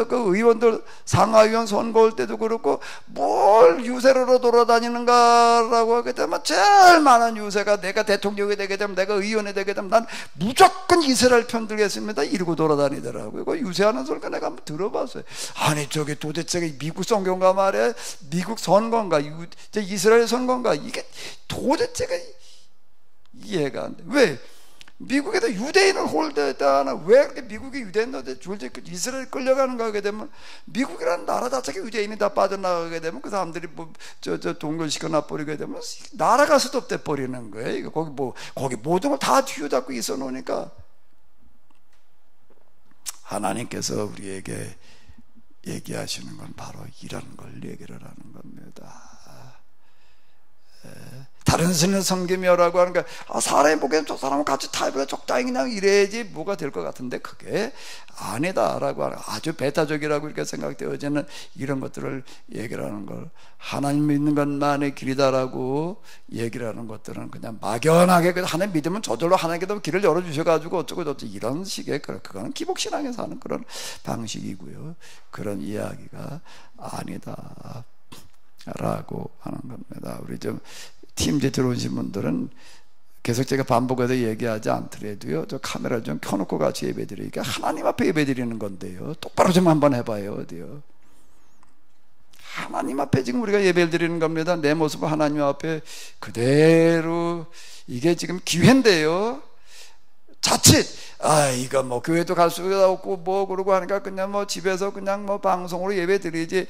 의원들 상하의원 선거할 때도 그렇고 뭘 유세로 돌아다니는가라고 하게 되면 제일 많은 유세가 내가 대통령이 되게 되면 내가 의원이 되게 되면 난 무조건 이스라엘 편 들겠습니다 이러고 돌아다니더라고요. 그 유세하는 소리가 내가 한번 들어봤어요. 아니 저게 도대체 미국 선거인가 말이야, 미국 선거인가 이스라엘 선거인가, 이게 도대체가 이해가 안 돼. 왜? 미국에도 유대인을 홀대했다 하나? 왜 그렇게 미국이 유대인한테 줄지 이스라엘 끌려가는가 하게 되면 미국이라는 나라 자체가 유대인이 다 빠져나가게 되면 그 사람들이 동결시켜놔 버리게 되면 나라가 스톱돼 버리는 거예요. 거기 모든 걸 다 쥐어잡고 있어 놓으니까 하나님께서 우리에게 얘기하시는 건 바로 이런 걸 얘기를 하는 겁니다. 다른 신을 섬기며라고 하는 게 사람이 보기에는 저 사람은 같이 타협해서 적당히 그냥 이래야지 뭐가 될 것 같은데 그게 아니다라고 하는, 아주 배타적이라고 이렇게 생각되어지는 이런 것들을 얘기를 하는 걸, 하나님 믿는 것만의 길이다라고 얘기를 하는 것들은 그냥 막연하게 하나님 믿으면 저절로 하나님께서 길을 열어주셔가지고 어쩌고 이런 식의 그거는 기복신앙에서 하는 그런 방식이고요. 그런 이야기가 아니다 라고 하는 겁니다. 우리 좀 팀제 들어오신 분들은 계속 제가 반복해서 얘기하지 않더라도요, 저 카메라 좀 켜놓고 같이 예배드리니까 하나님 앞에 예배드리는 건데요. 똑바로 좀 한번 해봐요. 어디요? 하나님 앞에 지금 우리가 예배를 드리는 겁니다. 내 모습을 하나님 앞에 그대로. 이게 지금 기회인데요. 자칫 이거 뭐 교회도 갈 수가 없고 뭐 그러고 하니까 그냥 뭐 집에서 그냥 뭐 방송으로 예배 드리지,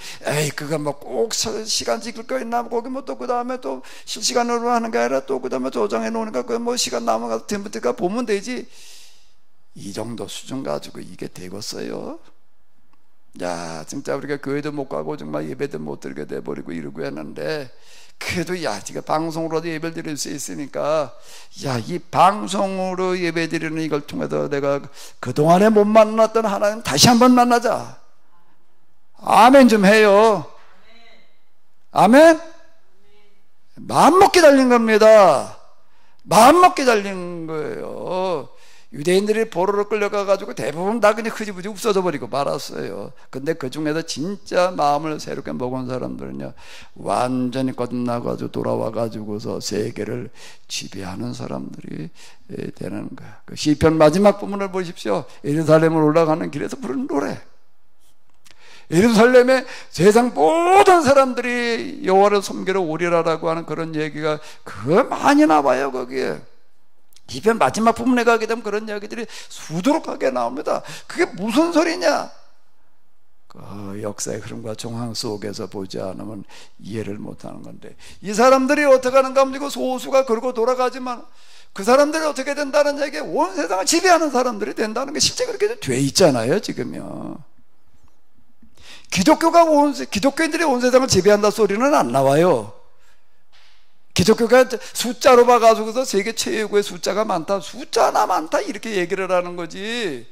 그거 뭐 꼭 시간 지킬 거 있나, 거기 뭐 또 그 다음에 또 실시간으로 하는 게 아니라 또 그 다음에 조정해 놓으니까 그 뭐 시간 남아가서 템플트가 보면 되지. 이 정도 수준 가지고 이게 되겠어요? 야, 진짜 우리가 교회도 못 가고 정말 예배도 못 드리게 돼버리고 이러고 했는데, 그래도 지금 방송으로도 예배를 드릴 수 있으니까, 이 방송으로 예배 드리는 이걸 통해서 내가 그동안에 못 만났던 하나님 다시 한번 만나자. 아멘 좀 해요. 아멘? 마음먹기 달린 겁니다. 마음먹기 달린 거예요. 유대인들이 포로로 끌려가가지고 대부분 다 그냥 흐지부지 없어져 버리고 말았어요. 근데 그 중에서 진짜 마음을 새롭게 먹은 사람들은요, 완전히 거듭나가지고 돌아와가지고서 세계를 지배하는 사람들이 되는 거야. 그 시편 마지막 부분을 보십시오. 예루살렘을 올라가는 길에서 부르는 노래. 예루살렘에 세상 모든 사람들이 여호와를 섬기러 오리라라고 하는 그런 얘기가 많이 나와요. 거기에 시편 마지막 부분에 가게 되면 그런 이야기들이 수두룩하게 나옵니다. 그게 무슨 소리냐? 그 역사의 흐름과 정황 속에서 보지 않으면 이해를 못하는 건데, 이 사람들이 어떻게 하는가 하면 이거 소수가 그러고 돌아가지만 그 사람들이 어떻게 된다는 얘기에 온 세상을 지배하는 사람들이 된다는 게 실제 그렇게 돼 있잖아요. 지금요, 기독교인들이 온 세상을 지배한다 소리는 안 나와요. 기독교가 숫자로 봐가지고서 세계 최고의 숫자가 많다, 숫자나 많다 이렇게 얘기를 하는 거지.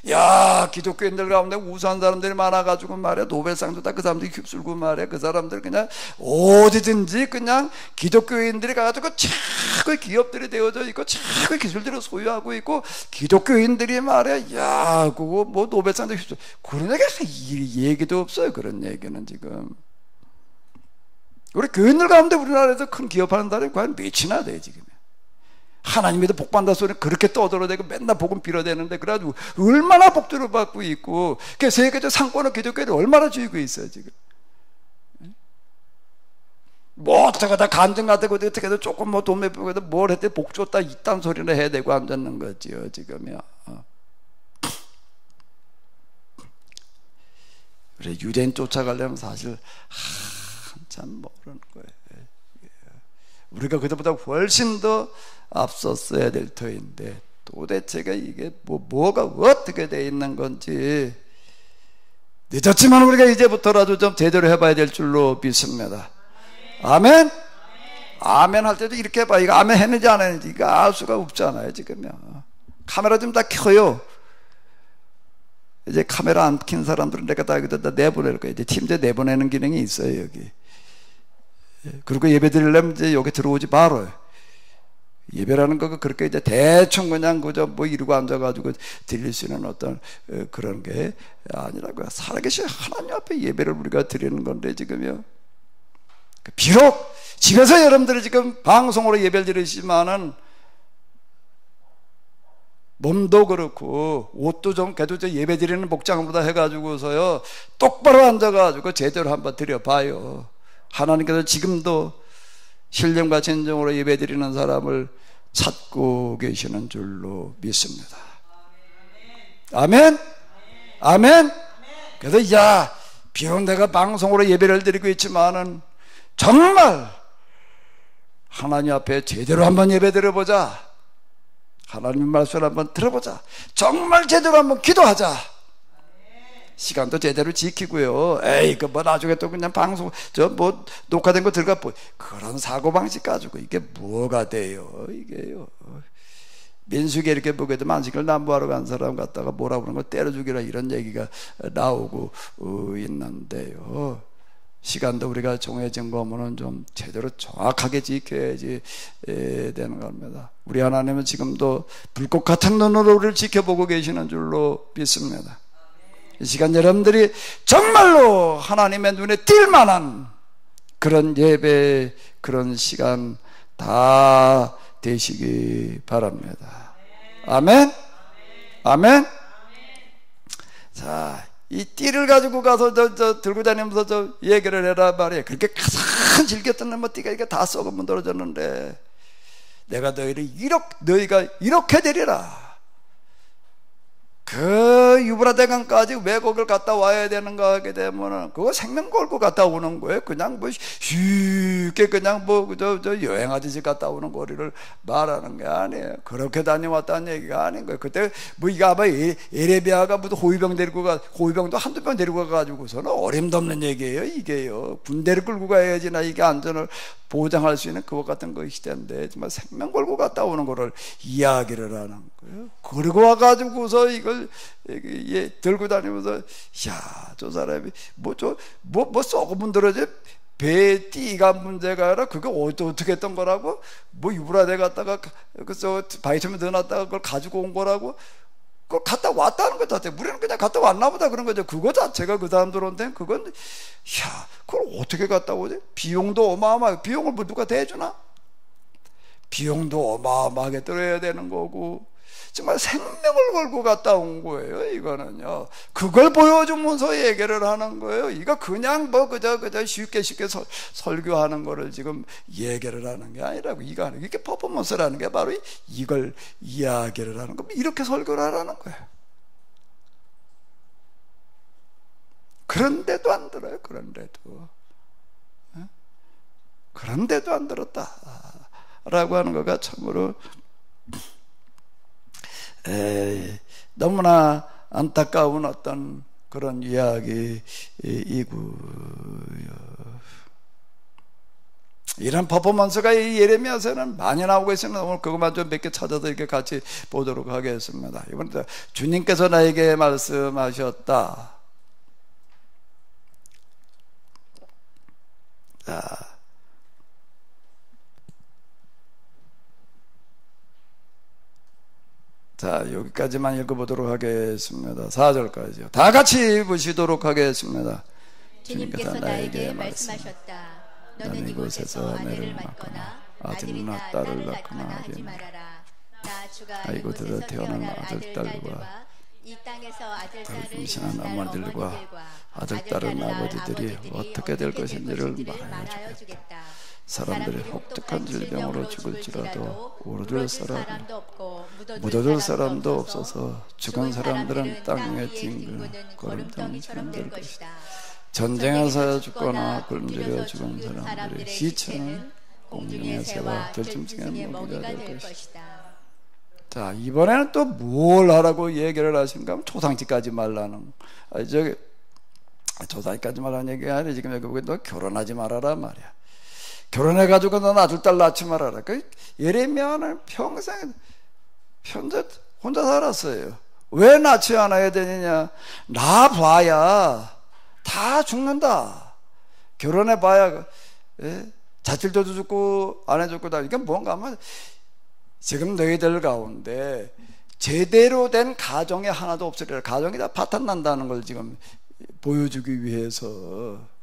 야, 기독교인들 가운데 우수한 사람들이 많아가지고 말이야, 노벨상도 다 그 사람들이 휩쓸고 말이야, 그 사람들 그냥 어디든지 그냥 기독교인들이 가가지고 최고의 기업들이 되어져 있고 최고의 기술들을 소유하고 있고, 기독교인들이 말이야, 야, 그거 뭐 노벨상도 휩쓸고, 그런 얘기도 없어요. 그런 얘기는 지금. 우리 교인들 가운데 우리나라에서 큰 기업하는 사람이 과연 몇이나 돼 지금. 하나님에도 복받는다 소리는 그렇게 떠들어대고 맨날 복음 빌어대는데, 그래가지고 얼마나 복들을 받고 있고, 그 세계적 상권을 기독교를 얼마나 쥐고 있어요 지금. 뭐 어떻게 다 간증 같은 거 어떻게 해도 조금 뭐 돈 몇 푼에도 뭘 했더니 복 줬다 이딴 소리를 해야 되고 앉았는 거지요 지금요. 그래, 유대인 쫓아가려면 사실 한참 모르는 거예요. 우리가 그들보다 훨씬 더 앞섰어야 될 터인데, 도대체가 이게 뭐가 어떻게 돼 있는 건지 늦었지만 우리가 이제부터라도 좀 제대로 해봐야 될 줄로 믿습니다. 아멘? 아멘 할 때도 이렇게 해봐. 이거 아멘 했는지 안 했는지 이거 알 수가 없잖아요 지금요. 카메라 좀 다 켜요. 이제 카메라 안 킨 사람들은 내가 다 여기다 내보낼 거예요. 이제 팀제 내보내는 기능이 있어요 여기. 그리고 예배 드리려면 이제 여기 들어오지 말아요. 예배라는 거 그렇게 이제 대충 그냥 그저 뭐 이러고 앉아가지고 드릴 수 있는 어떤 그런 게 아니라고요. 살아계신 하나님 앞에 예배를 우리가 드리는 건데 지금요. 비록 집에서 여러분들이 지금 방송으로 예배를 드리시지만은 몸도 그렇고 옷도 좀 그래도 저 예배 드리는 복장보다 해가지고서요 똑바로 앉아가지고 제대로 한번 드려봐요. 하나님께서 지금도 신령과 진정으로 예배드리는 사람을 찾고 계시는 줄로 믿습니다. 아멘? 아멘? 그래서 비록 내가 방송으로 예배를 드리고 있지만은 정말 하나님 앞에 제대로 한번 예배 드려보자. 하나님 말씀을 한번 들어보자. 정말 제대로 한번 기도하자. 시간도 제대로 지키고요. 그 뭐 나중에 또 그냥 방송 뭐 녹화된 거 들어가 그런 사고방식 가지고 이게 뭐가 돼요 이게요. 민수기 이렇게 보게 되면 안식을 남부하러 간 사람 갖다가 뭐라 그러는 거 때려 죽이라 이런 얘기가 나오고 있는데요. 시간도 우리가 정해진 거면은 좀 제대로 정확하게 지켜야지 되는 겁니다. 우리 하나님은 지금도 불꽃 같은 눈으로 우리를 지켜보고 계시는 줄로 믿습니다. 이 시간 여러분들이 정말로 하나님의 눈에 띌 만한 그런 예배, 그런 시간 다 되시기 바랍니다. 아멘. 아멘. 자, 이 띠를 가지고 가서 들고 다니면서 얘기를 해라 말이에요. 그렇게 가장 즐겼던 뭐 띠가 이게 다 썩으면 떨어졌는데 내가 너희가 이렇게 되리라. 그 유브라데강까지 왜곡을 갔다 와야 되는가 하게 되면은 그거 생명 걸고 갔다 오는 거예요. 그냥 뭐 쉽게 그냥 뭐 저 여행하듯이 갔다 오는 거리를 말하는 게 아니에요. 그렇게 다녀왔다는 얘기가 아닌 거예요. 그때 뭐 이거 아마 에레비아가 무슨 호위병도 한두 명 데리고 가가지고서는 어림도 없는 얘기예요. 이게요. 군대를 끌고 가야지나 이게 안전을 보장할 수 있는 그것 같은 거 시대인데 정말 생명 걸고 갔다 오는 거를 이야기를 하는 거예요. 그리고 와가지고서 이걸 들고 다니면서 야, 저 사람이 뭐 썩으면 들어지 배 띠가 문제가 아니라 그게 어떻게 했던 거라고 뭐 유브라데 갔다가 그저 바이섬에 넣어놨다가 그걸 가지고 온 거라고 그걸 갔다 왔다는 것 자체 우리는 그냥 갔다 왔나 보다 그런 거죠. 그거 자체가 그 사람들한테는 그건 야, 그걸 어떻게 갔다 오지? 비용도 어마어마하게 비용을 뭐 누가 대주나? 비용도 어마어마하게 들어야 되는 거고 정말 생명을 걸고 갔다 온 거예요. 이거는요. 그걸 보여주면서 얘기를 하는 거예요. 이거 그냥 뭐 그저 쉽게 설교하는 거를 지금 얘기를 하는 게 아니라고. 이게 퍼포먼스라는 게 바로 이걸 이야기를 하는 겁니다. 이렇게 설교를 하라는 거예요. 그런데도 안 들어요. 그런데도 안 들었다 라고 하는 거가 참으로 너무나 안타까운 어떤 그런 이야기이고요. 이런 퍼포먼스가 이 예레미야서는 많이 나오고 있으면 오늘 그것만 좀 몇 개 찾아서 이렇게 같이 보도록 하겠습니다. 이번에 주님께서 나에게 말씀하셨다. 자, 여기까지만 읽어보도록 하겠습니다. 4절까지요. 다 같이 보시도록 하겠습니다.
주님께서 나에게 말씀하셨다. 너는 이곳에서 아내를 맡거나 아들이나 딸을 낳거나 하지 말아라. 나 주가 이곳에서 태어난 아들딸과 이 땅에서 아들딸을 임신한 어머니들과 아들딸은 아버지들이 어떻게 될 것인지를 말하여 주겠다. 사람들이 혹독한 질병으로 죽을지라도 묻어둘 사람도 없어서 죽은 사람들은 땅 위에 뒹구는 거름덩이처럼 될 것이다. 전쟁에서 죽거나 굶주려 죽은 사람들의 시체는 공중의 새와 들짐승의 먹이가 될 것이다. 자, 이번에는 또 뭘 하라고 얘기를 하신가 하면 초상집까지 말라는 초상집까지 말라는 얘기가 아니라 지금 여기 보기 너 결혼하지 말아라 말이야. 결혼해가지고 넌 아들딸 낳지 말아라. 예레미야는 평생 혼자 살았어요. 왜 낳지 않아야 되느냐? 낳아봐야 다 죽는다. 결혼해봐야 자질도 죽고 안 해죽고 다. 이게 뭔가 하면 지금 너희들 가운데 제대로 된 가정이 하나도 없으리라. 가정이 다 파탄난다는 걸 지금 보여주기 위해서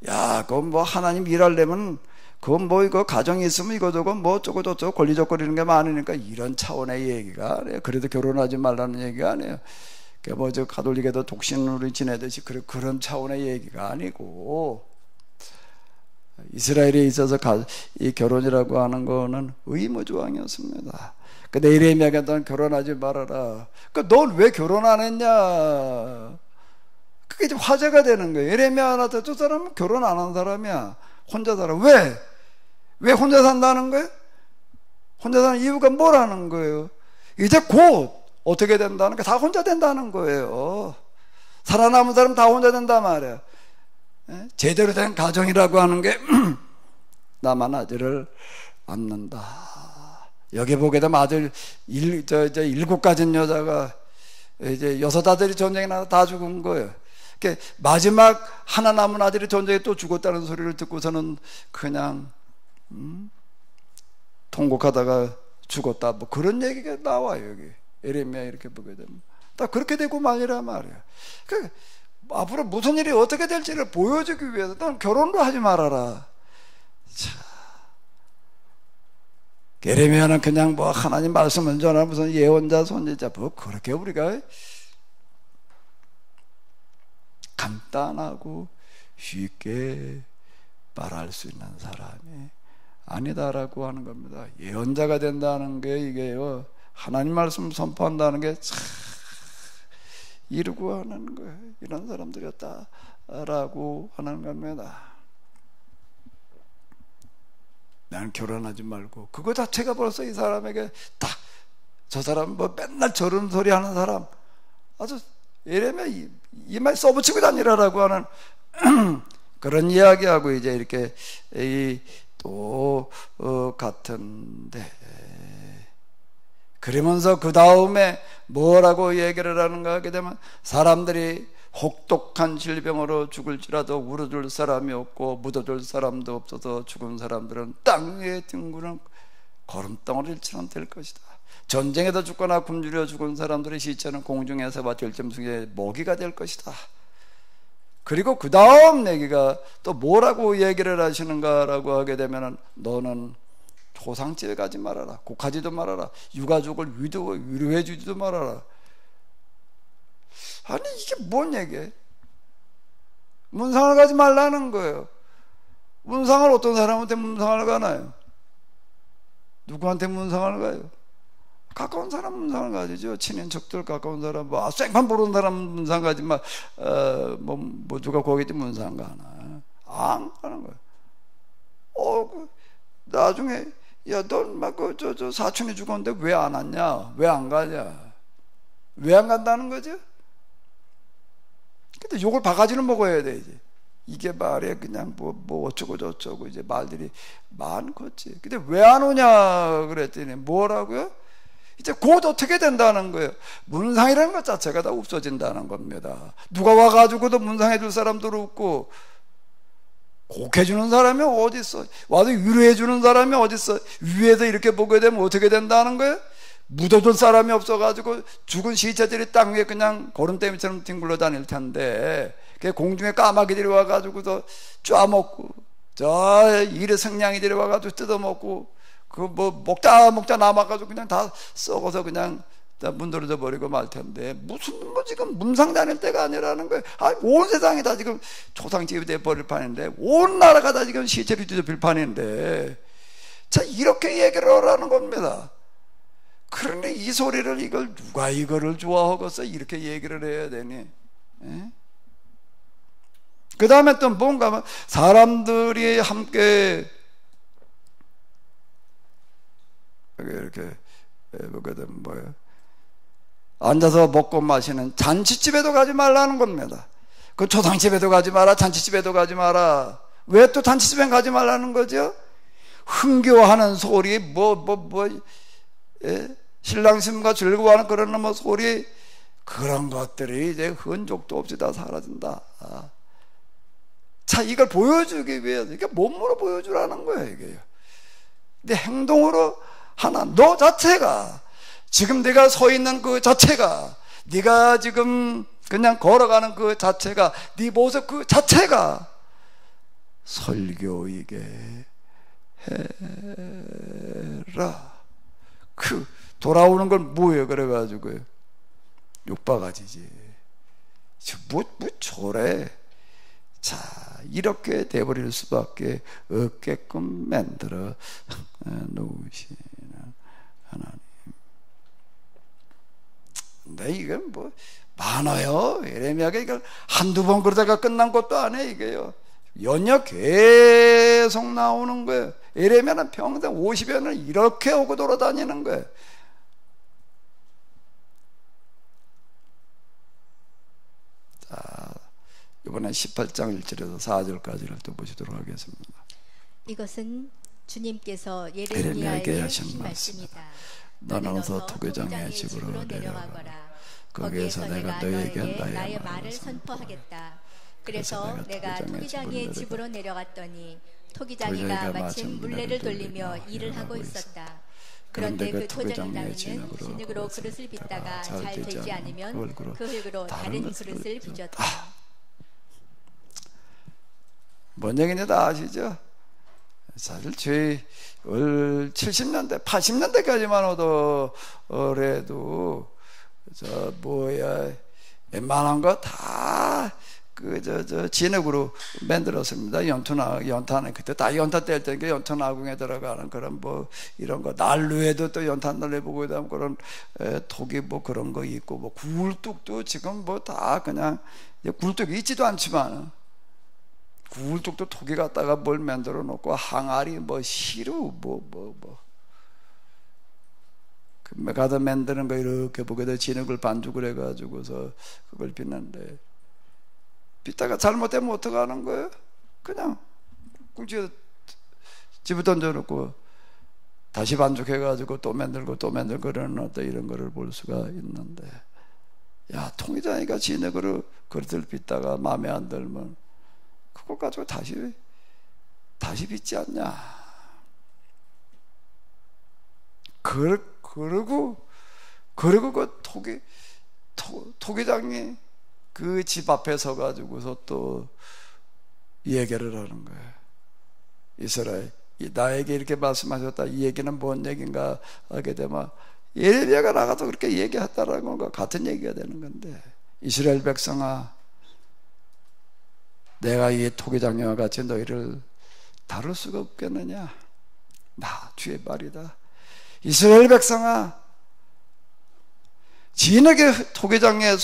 야, 그건 뭐 하나님 일하려면 그건 뭐 이거 가정이 있으면 이거저거 뭐 어쩌고저쩌고 권리적거리는 게 많으니까 이런 차원의 얘기가 아니에요. 그래도 결혼하지 말라는 얘기가 아니에요. 뭐 저 가톨릭에도 독신으로 지내듯이 그런 차원의 얘기가 아니고 이스라엘에 있어서 이 결혼이라고 하는 거는 의무조항이었습니다. 근데 예레미야가 넌 결혼하지 말아라. 넌 왜 결혼 안 했냐? 그게 좀 화제가 되는 거예요. 예레미야한테 저 사람은 결혼 안 한 사람이야. 혼자 살아. 왜 혼자 산다는 거예요? 혼자 사는 이유가 뭐라는 거예요? 이제 곧 어떻게 된다는 게 다 혼자 된다는 거예요. 살아남은 사람 다 혼자 된단 말이에요. 제대로 된 가정이라고 하는 게 나만 아들을 낳는다. 여기 보게 되면 아들 7 가진 여자가 이제 6 아들이 전쟁에 나서 다 죽은 거예요. 마지막 하나 남은 아들이 전쟁에 또 죽었다는 소리를 듣고서는 그냥 통곡하다가 죽었다 뭐 그런 얘기가 나와요. 여기 예레미야 이렇게 보게 되면 다 그렇게 되고 말이란 말이에요. 앞으로 무슨 일이 어떻게 될지를 보여주기 위해서 난 결혼도 하지 말아라. 자,
예레미야는 그냥 뭐 하나님 말씀을 전하 무슨 예언자 선지자 뭐 그렇게 우리가 간단하고 쉽게 말할 수 있는 사람이 아니다라고 하는 겁니다. 예언자가 된다는 게 이게요, 하나님 말씀 선포한다는 게 참 이루고 하는 거예요. 이런 사람들이었다라고 하는 겁니다. 나는 결혼하지 말고, 그거 자체가 벌써 이 사람에게 딱, 저 사람 뭐 맨날 저런 소리 하는 사람 아주 예레미야 이마에 써붙이고 다니라라고 하는 그런 이야기하고 이제 이렇게 또 같은데, 그러면서 그 다음에 뭐라고 얘기를 하는가 하게 되면, 사람들이 혹독한 질병으로 죽을지라도 울어줄 사람이 없고 묻어줄 사람도 없어서 죽은 사람들은 땅 위에 뒹구는 거름덩어리처럼 될 것이다. 전쟁에서 죽거나 굶주려 죽은 사람들의 시체는 공중에서와 들짐승의 먹이가 될 것이다. 그리고 그 다음 얘기가 또 뭐라고 얘기를 하시는가라고 하게 되면은, 너는 조상집에 가지 말아라, 곡하지도 말아라, 유가족을 위로해 주지도 말아라. 아니 이게 뭔 얘기예요? 문상을 가지 말라는 거예요. 문상을 어떤 사람한테 문상을 가나요? 누구한테 문상을 가요? 가까운 사람 문상을 가지죠. 친인척들 가까운 사람, 뭐 생판 모르는 사람 문상 가지 마. 뭐 누가 거기지 문상 가나? 안 가는 거예요. 나중에 야, 넌 막 저 사촌이 죽었는데 왜 안 왔냐? 왜 안 가냐? 왜 안 간다는 거죠? 근데 욕을 바가지는 먹어야 돼, 이제. 이게 말이야, 그냥 뭐 어쩌고 저쩌고 이제 말들이 많겠지. 근데 왜 안 오냐 그랬더니 뭐라고요? 이제 곧 어떻게 된다는 거예요. 문상이라는 것 자체가 다 없어진다는 겁니다. 누가 와가지고도 문상해 줄 사람도 없고, 곡해주는 사람이 어디 있어? 와도 위로해주는 사람이 어디 있어? 위에서 이렇게 보게 되면 어떻게 된다는 거예요? 묻어둘 사람이 없어가지고 죽은 시체들이 땅 위에 그냥 거름더미처럼 뒹굴러 다닐 텐데, 공중에 까마귀들이 와가지고서 쪼아먹고, 저 일의 성냥이들이 와가지고 뜯어먹고, 그 뭐 먹다 남아가지고 그냥 다 썩어서 그냥 다 문드러져 버리고 말 텐데, 무슨 뭐 지금 문상 다닐 때가 아니라는 거예요. 온 세상이 다 지금 초상집이 돼 버릴 판인데, 온 나라가 다 지금 시체로 뒤덮일 판인데, 자 이렇게 얘기를 하라는 겁니다. 그런데 이 소리를, 이걸 누가 이거를 좋아하겠어? 이렇게 얘기를 해야 되니? 그 다음에 또 뭔가 하면, 사람들이 함께 이렇게 보게 되면 뭐예요? 앉아서 먹고 마시는 잔치집에도 가지 말라는 겁니다. 그 초상집에도 가지 마라, 잔치집에도 가지 마라. 왜 또 잔치집에 가지 말라는 거죠? 흥겨워하는 소리, 신랑 신부가 즐거워하는 그런 뭐 소리, 그런 것들이 이제 흔적도 없이 다 사라진다. 자, 이걸 보여주기 위해서, 이게 몸으로 보여주라는 거예요, 이게요. 근데 행동으로 하나, 너 자체가, 지금 네가 서 있는 그 자체가, 네가 지금 그냥 걸어가는 그 자체가, 네 모습 그 자체가 설교이게 해라. 그 돌아오는 건 뭐예요? 그래가지고요, 욕바가지지. 뭐 저래. 자, 이렇게 돼버릴 수밖에 없게끔 만들어 놓으시는 하나님. 근데 이건 뭐 많아요. 예레미야가 이걸 한두 번 그러다가 끝난 것도 아니에요. 이게요, 연이어 계속 나오는 거예요. 예레미야는 평생 50여 년을 이렇게 오고 돌아다니는 거예요. 자, 이번에 18장 1절에서 4절까지를 또 보시도록 하겠습니다.
이것은 주님께서 예레미야에게 하신 말씀이다.
너는 어서 토기장의 집으로 내려가거라. 거기에서 내가 너에게 나의 말을 선포하겠다.
그래서 내가 토기장의 집으로 내려갔더니 토기장이가 마침 물레를 돌리며 일을 하고 있었다. 그런데 그 토기장이는 진흙으로 그릇을 빚다가 잘 되지 않으면 그 흙으로 다른 그릇을 빚었다.
뭔 얘기인지 다 아시죠? 사실 저희 70년대, 80년대까지만 오더라도 웬만한 거 다 진흙으로 만들었습니다. 연탄에 그때 다 연탄 뗄 때니까 연탄 아궁에 들어가는 그런 이런 거, 난로에도 또 연탄 날려보고 그다음 그런 토기 그런 거 있고 굴뚝도 지금 다 그냥 굴뚝이 있지도 않지만 굴뚝도 토기 갖다가 뭘 만들어 놓고 항아리 시루 가다 만드는 거 이렇게 보게도 진흙을 반죽을 해가지고서 그걸 빚는데, 빚다가 잘못되면 어떡하는 거예요? 그냥 꽁치에 집에 던져놓고 다시 반죽해가지고 또 만들고 그러는 어떤 이런 거를 볼 수가 있는데, 야, 통이자니까 진흙으로 그릇을 빚다가 마음에 안 들면 그걸 가지고 다시 빚지 않냐. 그리고 그 토기장이 그 집 앞에 서가지고서 또 얘기를 하는 거예요. 이스라엘, 나에게 이렇게 말씀하셨다. 이 얘기는 뭔 얘기인가 하게 되면 예레미야가 나가서 그렇게 얘기했다라는 건가 같은 얘기가 되는 건데, 이스라엘 백성아, 내가 이 토기장이와 같이 너희를 다룰 수가 없겠느냐. 나 주의 말이다. 이스라엘 백성아, 진흙의 토기장의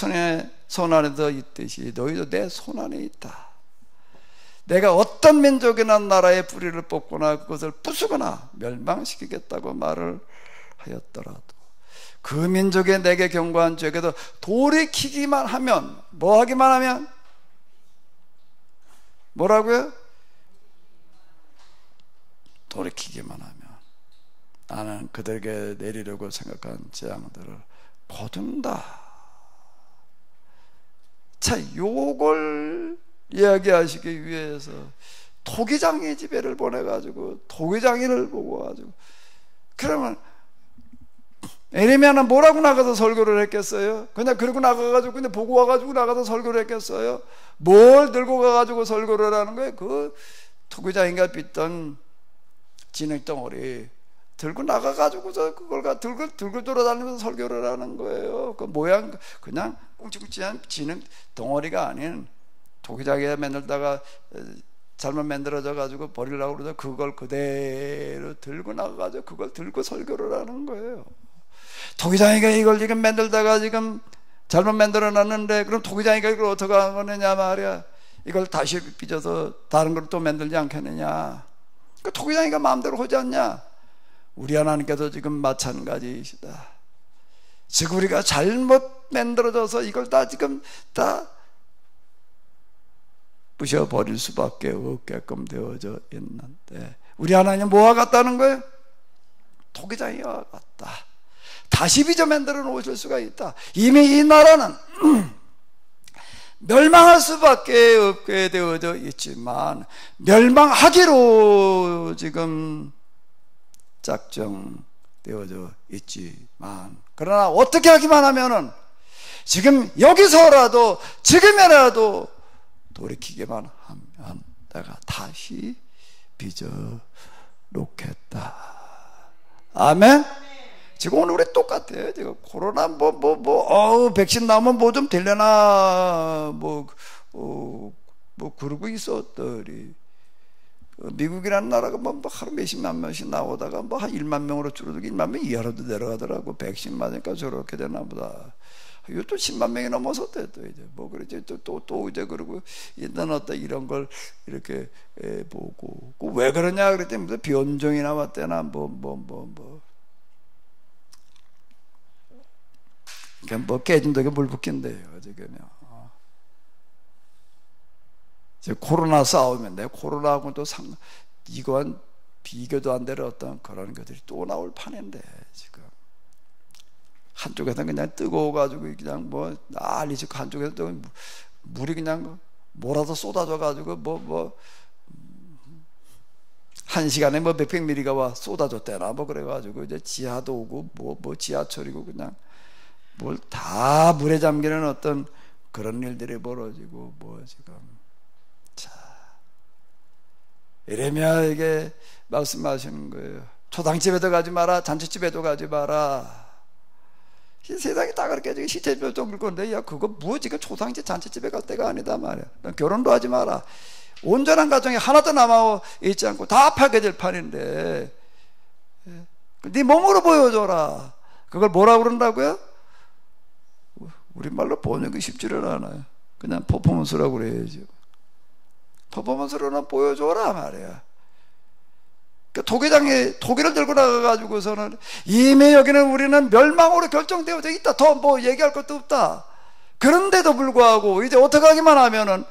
손 안에서 있듯이 너희도 내 손 안에 있다. 내가 어떤 민족이나 나라의 뿌리를 뽑거나 그것을 부수거나 멸망시키겠다고 말을 하였더라도 그 민족에 내게 경고한 죄에도 돌이키기만 하면, 뭐 하기만 하면? 뭐라고요? 돌이키기만 하면 나는 그들에게 내리려고 생각한 재앙들을 거둔다. 자, 요걸 이야기하시기 위해서 토기장의 지배를 보내가지고 토기장이를 보고 가지고, 그러면 예레미야는 뭐라고 나가서 설교를 했겠어요? 그냥 그러고 나가가지고 그냥 보고 와가지고 나가서 설교를 했겠어요? 뭘 들고 가가지고 설교를 하는 거예요? 그 토기장이가 빚던 진흙덩어리 들고 나가가지고서 그걸 들고 돌아다니면서 설교를 하는 거예요. 그 모양 그냥 꽁치꽁치한 진흙 덩어리가 아닌, 토기장에 만들다가 잘못 만들어져 가지고 버리려고 그러죠. 그걸 그대로 들고 나가가지고 그걸 들고 설교를 하는 거예요. 토기장이가 이걸 지금 만들다가 지금 잘못 만들어 놨는데, 그럼 토기장이가 이걸 어떻게 하느냐 말이야. 이걸 다시 빚어서 다른 걸 또 만들지 않겠느냐. 그 토기장이가 마음대로 하지 않냐. 우리 하나님께서 지금 마찬가지이시다. 즉 우리가 잘못 만들어져서 이걸 지금 다 부셔버릴 수밖에 없게끔 되어져 있는데, 우리 하나님 뭐와 같다는 거예요? 토기장이와 같다. 다시 빚어 만들어 놓으실 수가 있다. 이미 이 나라는 멸망할 수밖에 없게 되어져 있지만, 멸망하기로 지금 작정되어져 있지만, 그러나 어떻게 하기만 하면은 지금 여기서라도 지금이라도 돌이키기만 하면 내가 다시 빚어 놓겠다. 아멘. 지금 오늘 우리 똑같아요. 지금 코로나 백신 나오면 뭐 좀 되려나 그러고 있었더니, 미국이라는 나라가 하루 몇십만 명씩 나오다가 한 1만 명으로 줄어들고 1만 명 이하로도 내려가더라고. 백신 맞으니까 저렇게 되나 보다. 이것도 10만 명이 넘어섰대. 또 이제 그러지 또 이제 그러고 일단 어떤 이런 걸 이렇게 보고, 왜 그러냐 그랬더니 무슨 변종이 나왔대나 그러니까 깨진 독에 물 붓긴대요 지금요. 이제 코로나 싸우면 내 코로나하고 또 이거한 비교도 안 되는 어떤 그런 것들이 또 나올 판인데, 지금 한쪽에서는 그냥 뜨거워가지고 그냥 난리치고, 한쪽에서 또 물이 그냥 몰아서 쏟아져 가지고 한 시간에 몇백 미리가 와 쏟아졌대나 그래가지고 이제 지하도 오고 지하철이고 그냥 뭘 다 물에 잠기는 어떤 그런 일들이 벌어지고 지금. 자, 예레미야에게 말씀하시는 거예요. 초당집에도 가지 마라, 잔치집에도 가지 마라. 세상이 다 그렇게 시체집에 좀 건데, 야 그거 뭐지? 그 초상집 잔치집에 갈 때가 아니다 말이야. 넌 결혼도 하지 마라. 온전한 가정이 하나도 남아 있지 않고 다 파게 될 판인데, 네 몸으로 보여줘라. 그걸 뭐라 그런다고요? 우리말로 번역이 쉽지를 않아요. 그냥 퍼포먼스라고 그래야죠. 퍼포먼스로는 보여줘라 말이야. 그 토기장에 토기를 들고 나가가지고서는 이미 여기는 우리는 멸망으로 결정되어 있다. 더 뭐 얘기할 것도 없다. 그런데도 불구하고 이제 어떻게 하기만 하면은,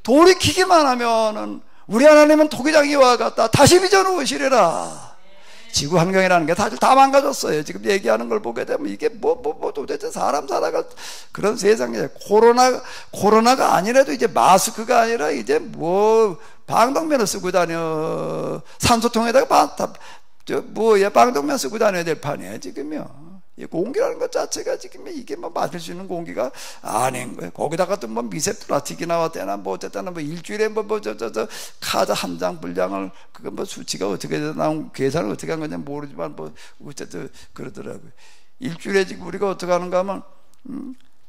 돌이키기만 하면은 우리 하나님은 토기장이와 같다. 다시 빚어 놓으시리라. 지구 환경이라는 게 사실 다 망가졌어요. 지금 얘기하는 걸 보게 되면 이게 뭐 도대체 사람 살아갈 그런 세상이에요. 코로나가 아니라도 이제 마스크가 아니라 이제 뭐 방독면을 쓰고 다녀. 산소통에다가 방독면 쓰고 다녀야 될 판이에요, 지금요. 이 공기라는 것 자체가 지금 이게 뭐 마실 수 있는 공기가 아닌 거예요. 거기다가 또 뭐 미세 플라스틱이 나왔대나 뭐 어쨌든 뭐 일주일에 카드 한 장 분량을 그거 뭐 수치가 어떻게 나온 계산을 어떻게 한 건지 모르지만 뭐 어쨌든 그러더라고요. 일주일에 지금 우리가 어떻게 하는가 하면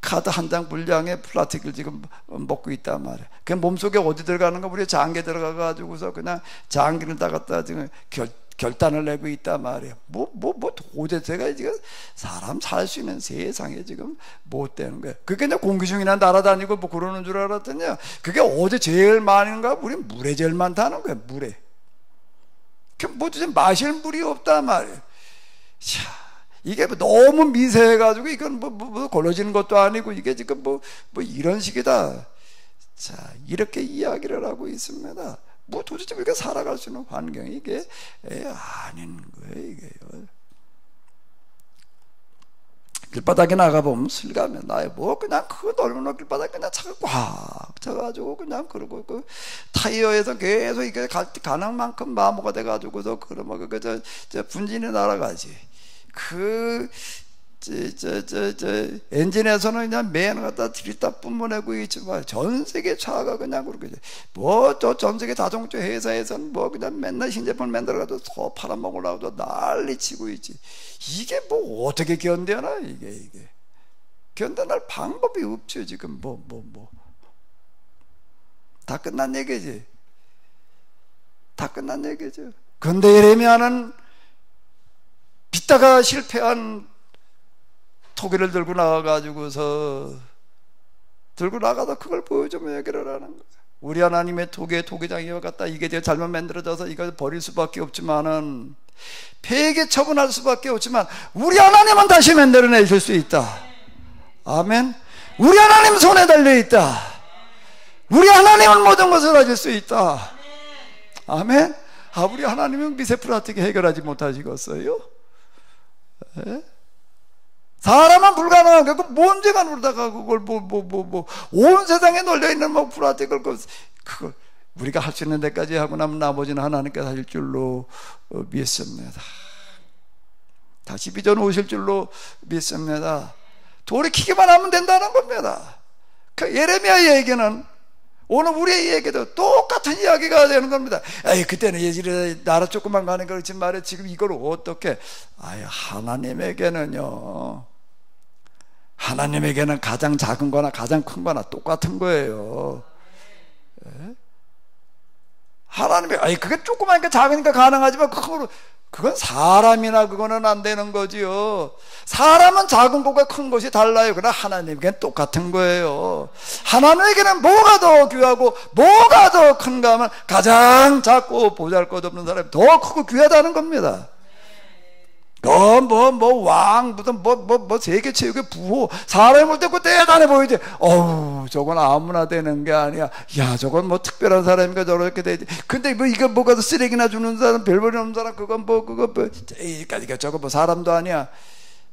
카드 한 장 분량의 플라스틱을 지금 먹고 있단 말이에요. 그 몸속에 어디 들어가는가? 우리 장기에 들어가 가지고서 그냥 장기를 다 갖다 지금 결단을 내고 있단 말이에요. 도대체가 지금 사람 살 수 있는 세상에 지금 못 되는 거예요. 그게 이제 공기 중이나 날아다니고 뭐 그러는 줄 알았더니, 그게 어디 제일 많은가? 우리 물에 제일 많다는 거예요, 물에. 뭐 도대체 마실 물이 없단 말이에요. 자, 이게 너무 미세해가지고 이건 뭐 걸러지는 것도 아니고 이게 지금 뭐 이런 식이다. 자, 이렇게 이야기를 하고 있습니다. 뭐 도대체 우리가 살아갈 수 있는 환경이 이게 아닌 거예요, 이게요. 길바닥에 나가보면 슬가면 나의 뭐 그냥 그 넓은 길바닥에 그냥 차가 꽉 차가지고 그냥 그러고 그 타이어에서 계속 이게 가는 만큼 마모가 돼가지고서 그러면 저 분진이 날아가지. 엔진에서는 그냥 맨 갖다 들이다 뿜어내고 있지만 전 세계 차가 그냥 그렇게 뭐 전 세계 자동차 회사에서는 뭐 그냥 맨날 신제품을 만들어가지고 더 팔아먹으려고 난리치고 있지. 이게 뭐 어떻게 견뎌나 이게 견뎌낼 방법이 없죠. 지금 다 끝난 얘기지. 다 끝난 얘기죠. 근데 예레미야는 빚다가 실패한 토기를 들고 나가가지고서 들고 나가서 그걸 보여주면 얘기를 하는 거예요. 우리 하나님의 토기장이와 같다. 이게 되게 잘못 만들어져서 이걸 버릴 수밖에 없지만은, 폐기 처분할 수밖에 없지만, 우리 하나님은 다시 만들어내실 수 있다. 아멘. 우리 하나님 손에 달려있다. 우리 하나님은 모든 것을 가질 수 있다. 아멘. 우리 하나님은 미세 플라스틱 해결하지 못하시겠어요? 에? 사람은 불가능한 게, 그 뭔지가 놀다가 그걸 온 세상에 널려있는 뭐 플라스틱을 그걸 우리가 할 수 있는 데까지 하고 나면 나머지는 하나님께서 하실 줄로 믿습니다. 다시 빚어놓으실 줄로 믿습니다. 돌이키기만 하면 된다는 겁니다. 그 예레미야의 얘기는 오늘 우리의 얘기도 똑같은 이야기가 되는 겁니다. 그때는 예전에 나라 조금만 가는 거 그렇지 말이야. 지금 이걸 어떻게? 하나님에게는 가장 작은 거나 가장 큰 거나 똑같은 거예요. 그게 조그마니까 작으니까 가능하지만 그건 사람이나 그거는 안 되는 거지요. 사람은 작은 것과 큰 것이 달라요. 그러나 하나님에게는 똑같은 거예요. 하나님에게는 뭐가 더 귀하고 뭐가 더 큰가 하면 가장 작고 보잘것없는 사람이 더 크고 귀하다는 겁니다. 왕, 무슨 세계 최고의 부호, 사람이 볼 때 그 대단해 보이지. 저건 아무나 되는 게 아니야. 저건 뭐 특별한 사람인가 저렇게 되지. 근데 이거 뭐가 더 쓰레기나 주는 사람, 별볼이 없는 사람, 그건 저거 뭐 사람도 아니야.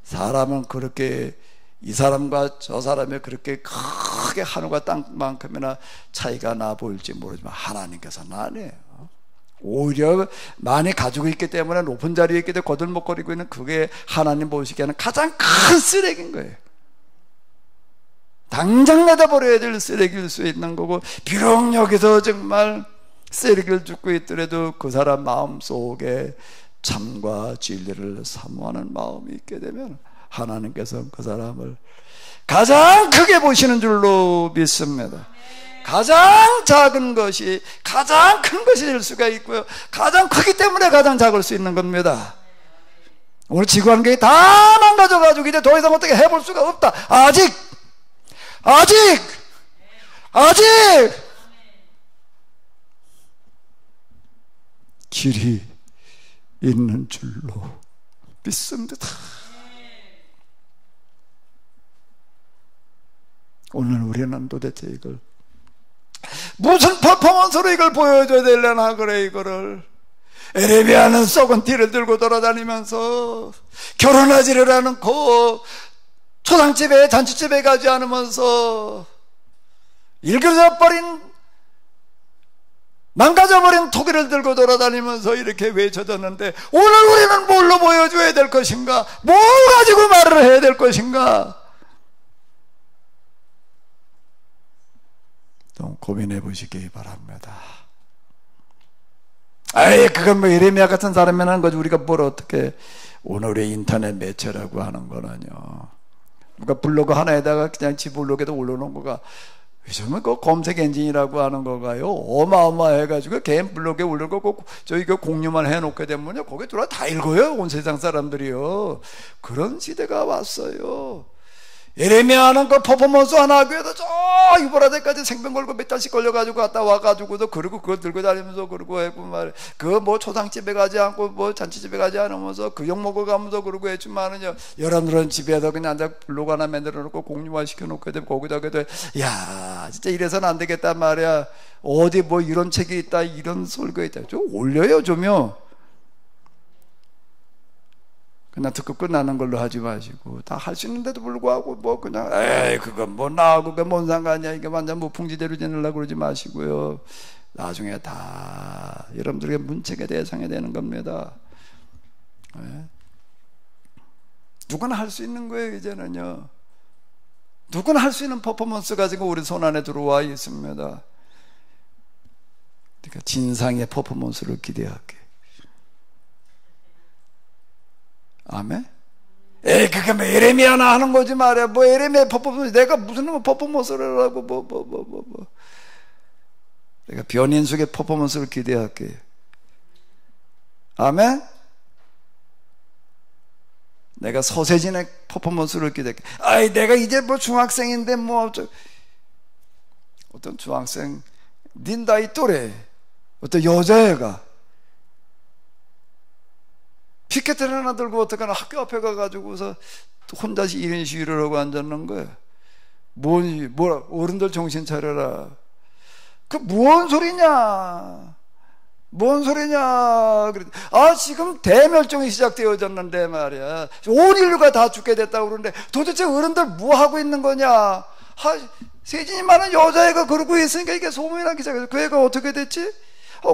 사람은 그렇게, 이 사람과 저 사람이 그렇게 크게 하늘과 땅만큼이나 차이가 나 보일지 모르지만 하나님께서는 아니에요. 오히려 많이 가지고 있기 때문에 높은 자리에 있기 때문에 거들먹거리고 있는 그게 하나님 보시기에는 가장 큰 쓰레기인 거예요. 당장 내다버려야 될 쓰레기일 수 있는 거고, 비록 여기서 정말 쓰레기를 줍고 있더라도 그 사람 마음속에 참과 진리를 사모하는 마음이 있게 되면 하나님께서 그 사람을 가장 크게 보시는 줄로 믿습니다. 가장 작은 것이 가장 큰 것이 될 수가 있고요, 가장 크기 때문에 가장 작을 수 있는 겁니다. 오늘 지구환경이 다 망가져가지고 이제 더 이상 어떻게 해볼 수가 없다. 아직 길이 있는 줄로 믿습니다. 오늘 우리는 도대체 이걸 무슨 퍼포먼스로 이걸 보여줘야 되려나 그래. 이거를 에레미야는 썩은 띠를 들고 돌아다니면서 결혼하지를 않고 초상집에 잔치집에 가지 않으면서 일그러져버린 망가져버린 토기를 들고 돌아다니면서 이렇게 외쳐졌는데, 오늘 우리는 뭘로 보여줘야 될 것인가? 뭘 가지고 말을 해야 될 것인가? 좀 고민해 보시기 바랍니다. 아이, 그건 뭐 예레미야 같은 사람이 하는 거지 우리가 뭘 어떻게. 오늘의 인터넷 매체라고 하는 거는요, 누가 블로그 하나에다가 그냥 지 블로그에다 올려놓은 거가 요즘은 그 검색 엔진이라고 하는 거가요 어마어마해가지고 개인 블로그에 올려놓고 저희 그 공유만 해놓게 되면요 거기에 들어와 다 읽어요, 온 세상 사람들이요. 그런 시대가 왔어요. 예레미야는 그 퍼포먼스 하나 하기 위해서 저 유보라데까지 생명 걸고 몇 달씩 걸려가지고 갔다 와가지고도 그리고 그거 들고 다니면서 그러고 했고 말, 그 뭐 초상집에 가지 않고 뭐 잔치집에 가지 않으면서 그 욕 먹어가면서 그러고 했지만은요, 여러분들은 집에서 그냥 앉아 블로그 하나 만들어 놓고 공유만 시켜놓게 되면 거기다 야 진짜 이래서는 안 되겠단 말이야. 어디 뭐 이런 책이 있다, 이런 설교 있다, 좀 올려요 좀요. 그냥 듣고 끝나는 걸로 하지 마시고, 다 할 수 있는데도 불구하고 뭐 그냥 에이 그건 뭐 나하고 그게 뭔 상관이야, 이게 완전 무풍지대로 지내려고 그러지 마시고요. 나중에 다 여러분들에게 문책의 대상이 되는 겁니다. 네? 누구나 할 수 있는 거예요 이제는요. 누구나 할 수 있는 퍼포먼스 가지고 우리 손 안에 들어와 있습니다. 그러니까 진상의 퍼포먼스를 기대할게. 아멘? 에이, 그게 뭐 예레미야나 하는 거지 말이야. 뭐 예레미야 퍼포먼스, 내가 무슨 퍼포먼스를 하고 내가 변인숙의 퍼포먼스를 기대할게. 아멘? 내가 서세진의 퍼포먼스를 기대할게. 아이, 내가 이제 뭐 중학생인데 뭐 어떤 중학생 닌 나이 또래 어떤 여자애가 피켓을 하나 들고 어떡하나 학교 앞에 가가지고서 혼자서 1인 시위를 하고 앉았는 거야. 뭐라, 어른들 정신 차려라. 그 뭔 소리냐? 뭔 소리냐? 아, 지금 대멸종이 시작되어졌는데 말이야. 온 인류가 다 죽게 됐다고 그러는데 도대체 어른들 뭐 하고 있는 거냐? 세진이 많은 여자애가 그러고 있으니까 이게 소문이 나기 시작해서 그 애가 어떻게 됐지?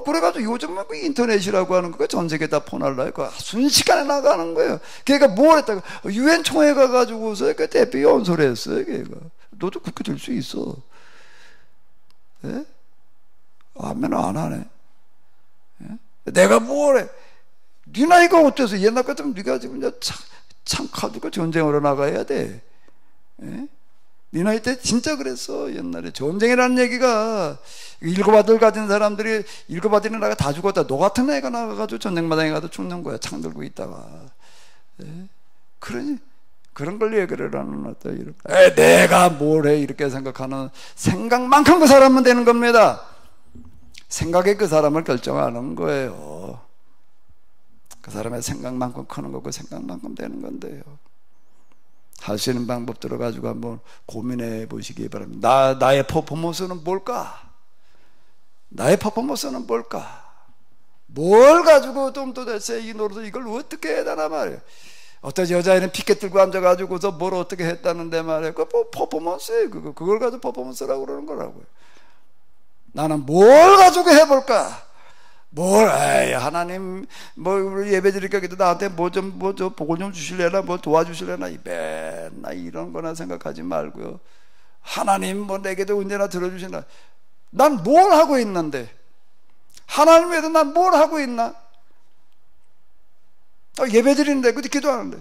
그래가지고 요즘은 그 인터넷이라고 하는 거가 전 세계 다 포날라요. 그 순식간에 나가는 거예요. 걔가 뭘 했다가 유엔 총회 가가지고서 그 대표 연설했어요. 걔가 너도 그렇게 될 수 있어. 예? 아멘 안 하네. 예? 내가 뭘 해? 네 나이가 어때서? 옛날 같으면 네가 지금 창 가지고 전쟁으로 나가야 돼. 예? 네 나이 때 진짜 그랬어. 옛날에 전쟁이라는 얘기가 일곱 아들 가진 사람들이 일곱 아들이 나가 다 죽었다. 너 같은 애가 나가가지고 전쟁마당에 가도 죽는 거야. 창 들고 있다가. 예? 그러니 그런 걸 얘기를 하는 어떤 이런. 내가 뭘 해 이렇게 생각하는 생각만큼 그 사람은 되는 겁니다. 생각에 그 사람을 결정하는 거예요. 그 사람의 생각만큼 크는 거고 생각만큼 되는 건데요. 할 수 있는 방법들을 가지고 한번 고민해 보시기 바랍니다. 나의 퍼포먼스는 뭘까? 나의 퍼포먼스는 뭘까? 뭘 가지고 좀 도대체 이 노릇을 이걸 어떻게 해야 되나 말이에요. 어떤 여자애는 피켓 들고 앉아가지고서 뭘 어떻게 했다는데 말이에요. 그 퍼포먼스예요. 그걸 가지고 퍼포먼스라고 그러는 거라고요. 나는 뭘 가지고 해볼까? 하나님, 예배 드릴까? 그래도 나한테 복을 좀 주실래나? 도와주실래나? 맨날 이런 거나 생각하지 말고요. 하나님, 내게도 언제나 들어주시나? 난 뭘 하고 있는데? 하나님 외에도 난 뭘 하고 있나? 예배 드리는데, 그때 기도하는데.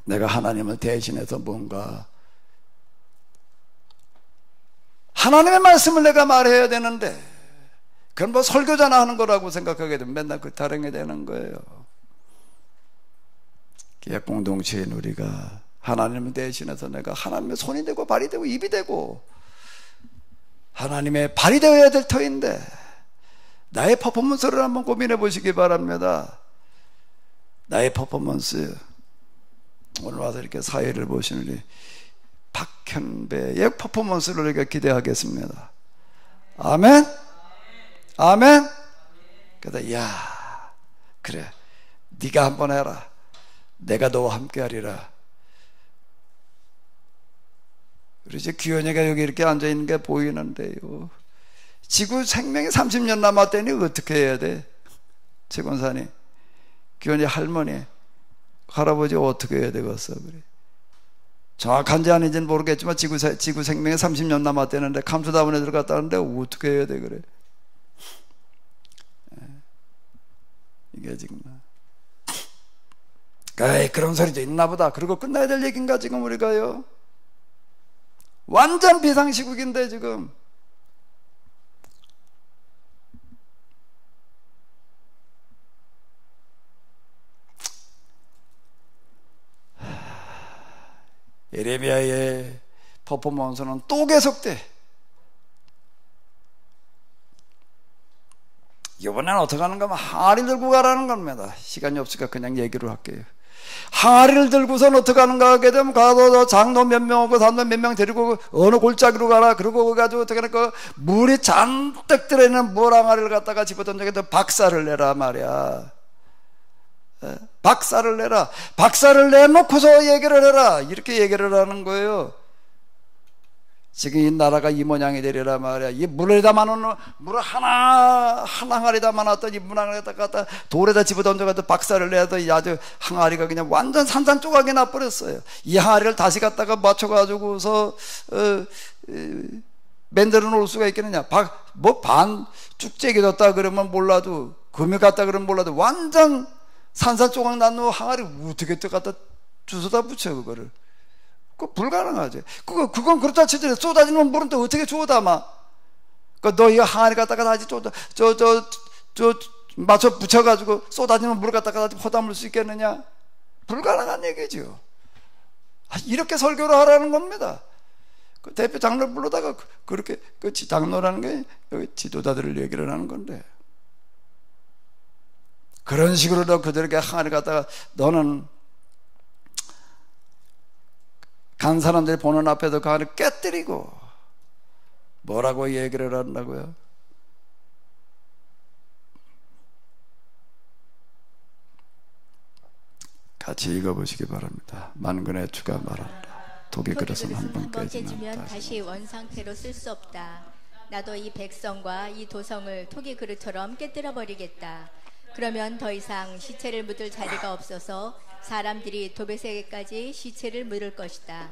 내가 하나님을 대신해서 뭔가 하나님의 말씀을 내가 말해야 되는데, 그건 뭐 설교자나 하는 거라고 생각하게 되면 맨날 그 타령이 되는 거예요. 기획 공동체인 우리가 하나님을 대신해서 내가 하나님의 손이 되고 발이 되고 입이 되고 하나님의 발이 되어야 될 터인데, 나의 퍼포먼스를 한번 고민해 보시기 바랍니다. 나의 퍼포먼스. 오늘 와서 이렇게 사회를 보시는 우리 박현배의 퍼포먼스를 우리가 기대하겠습니다. 아멘? 아멘? 그래서 야, 그래, 네가 한번 해라. 내가 너와 함께 하리라. 우리 이제 규현이가 여기 이렇게 앉아있는 게 보이는데요, 지구 생명이 30년 남았다니 어떻게 해야 돼? 최 권사님, 규현이 할머니, 할아버지 어떻게 해야 되겠어? 그래. 정확한지 아닌지는 모르겠지만 지구 생명이 30년 남았다는데 감수다문에 들어갔다는데 어떻게 해야 돼? 그래. 이게 지금 그런 소리도 있나 보다. 그리고 끝나야 될 얘기인가 지금 우리가요? 완전 비상시국인데 지금. 예레미야의 퍼포먼스는 또 계속돼. 이번에는 어떻게 하는가 하면 항아리 들고 가라는 겁니다. 시간이 없으니까 그냥 얘기를 할게요. 항아리를 들고선 어떻게 하는가 하게 되면, 가서 장로 몇 명하고 단로 몇 명 데리고 어느 골짜기로 가라. 그러고 가가지고 어떻게 할까, 물이 잔뜩 들어있는 물 항아리를 갖다가 집어던져서 박살을 내라 말이야. 박살을 내라. 박살을 내놓고서 얘기를 해라. 이렇게 얘기를 하는 거예요. 지금 이 나라가 이 모양이 되리라 말이야. 이 물을 담아놓는, 물을 하나 항아리 담아놨더니 물 항아리에다 갖다 돌에다 집어던져가지고 박살을 내더니 아주 항아리가 그냥 완전 산산조각이 나버렸어요. 이 항아리를 다시 갖다가 맞춰가지고서 만들어 놓을 수가 있겠느냐. 뭐 반쭉 째겨졌다 그러면 몰라도, 금이 갔다 그러면 몰라도 완전 산산조각 난 항아리 어떻게 또 갖다 주워다 붙여 그거를. 그거 불가능하지. 그건 그렇다 치더라도 쏟아지는 물은 또 어떻게 주워 담아? 너 이 항아리 갖다가 다시 맞춰 붙여가지고 쏟아지는 물을 갖다가 다시 퍼담을 수 있겠느냐? 불가능한 얘기죠. 이렇게 설교를 하라는 겁니다. 그 대표 장로를 불러다가 그렇게, 그 장로라는 게 여기 지도자들을 얘기를 하는 건데, 그런 식으로 그들에게 항아리 갖다가 너는 간 사람들이 보는 앞에서 그 안을 깨뜨리고 뭐라고 얘기를 한다고요? 같이 읽어보시기 바랍니다. 만근의 주가 말한다. 독이 그릇은 한번
깨지면 다시 원상태로 쓸 수 없다. 나도 이 백성과 이 도성을 토기 그릇처럼 깨뜨려 버리겠다. 그러면 더 이상 시체를 묻을 자리가 없어서 사람들이 도배새까지 시체를 물을 것이다.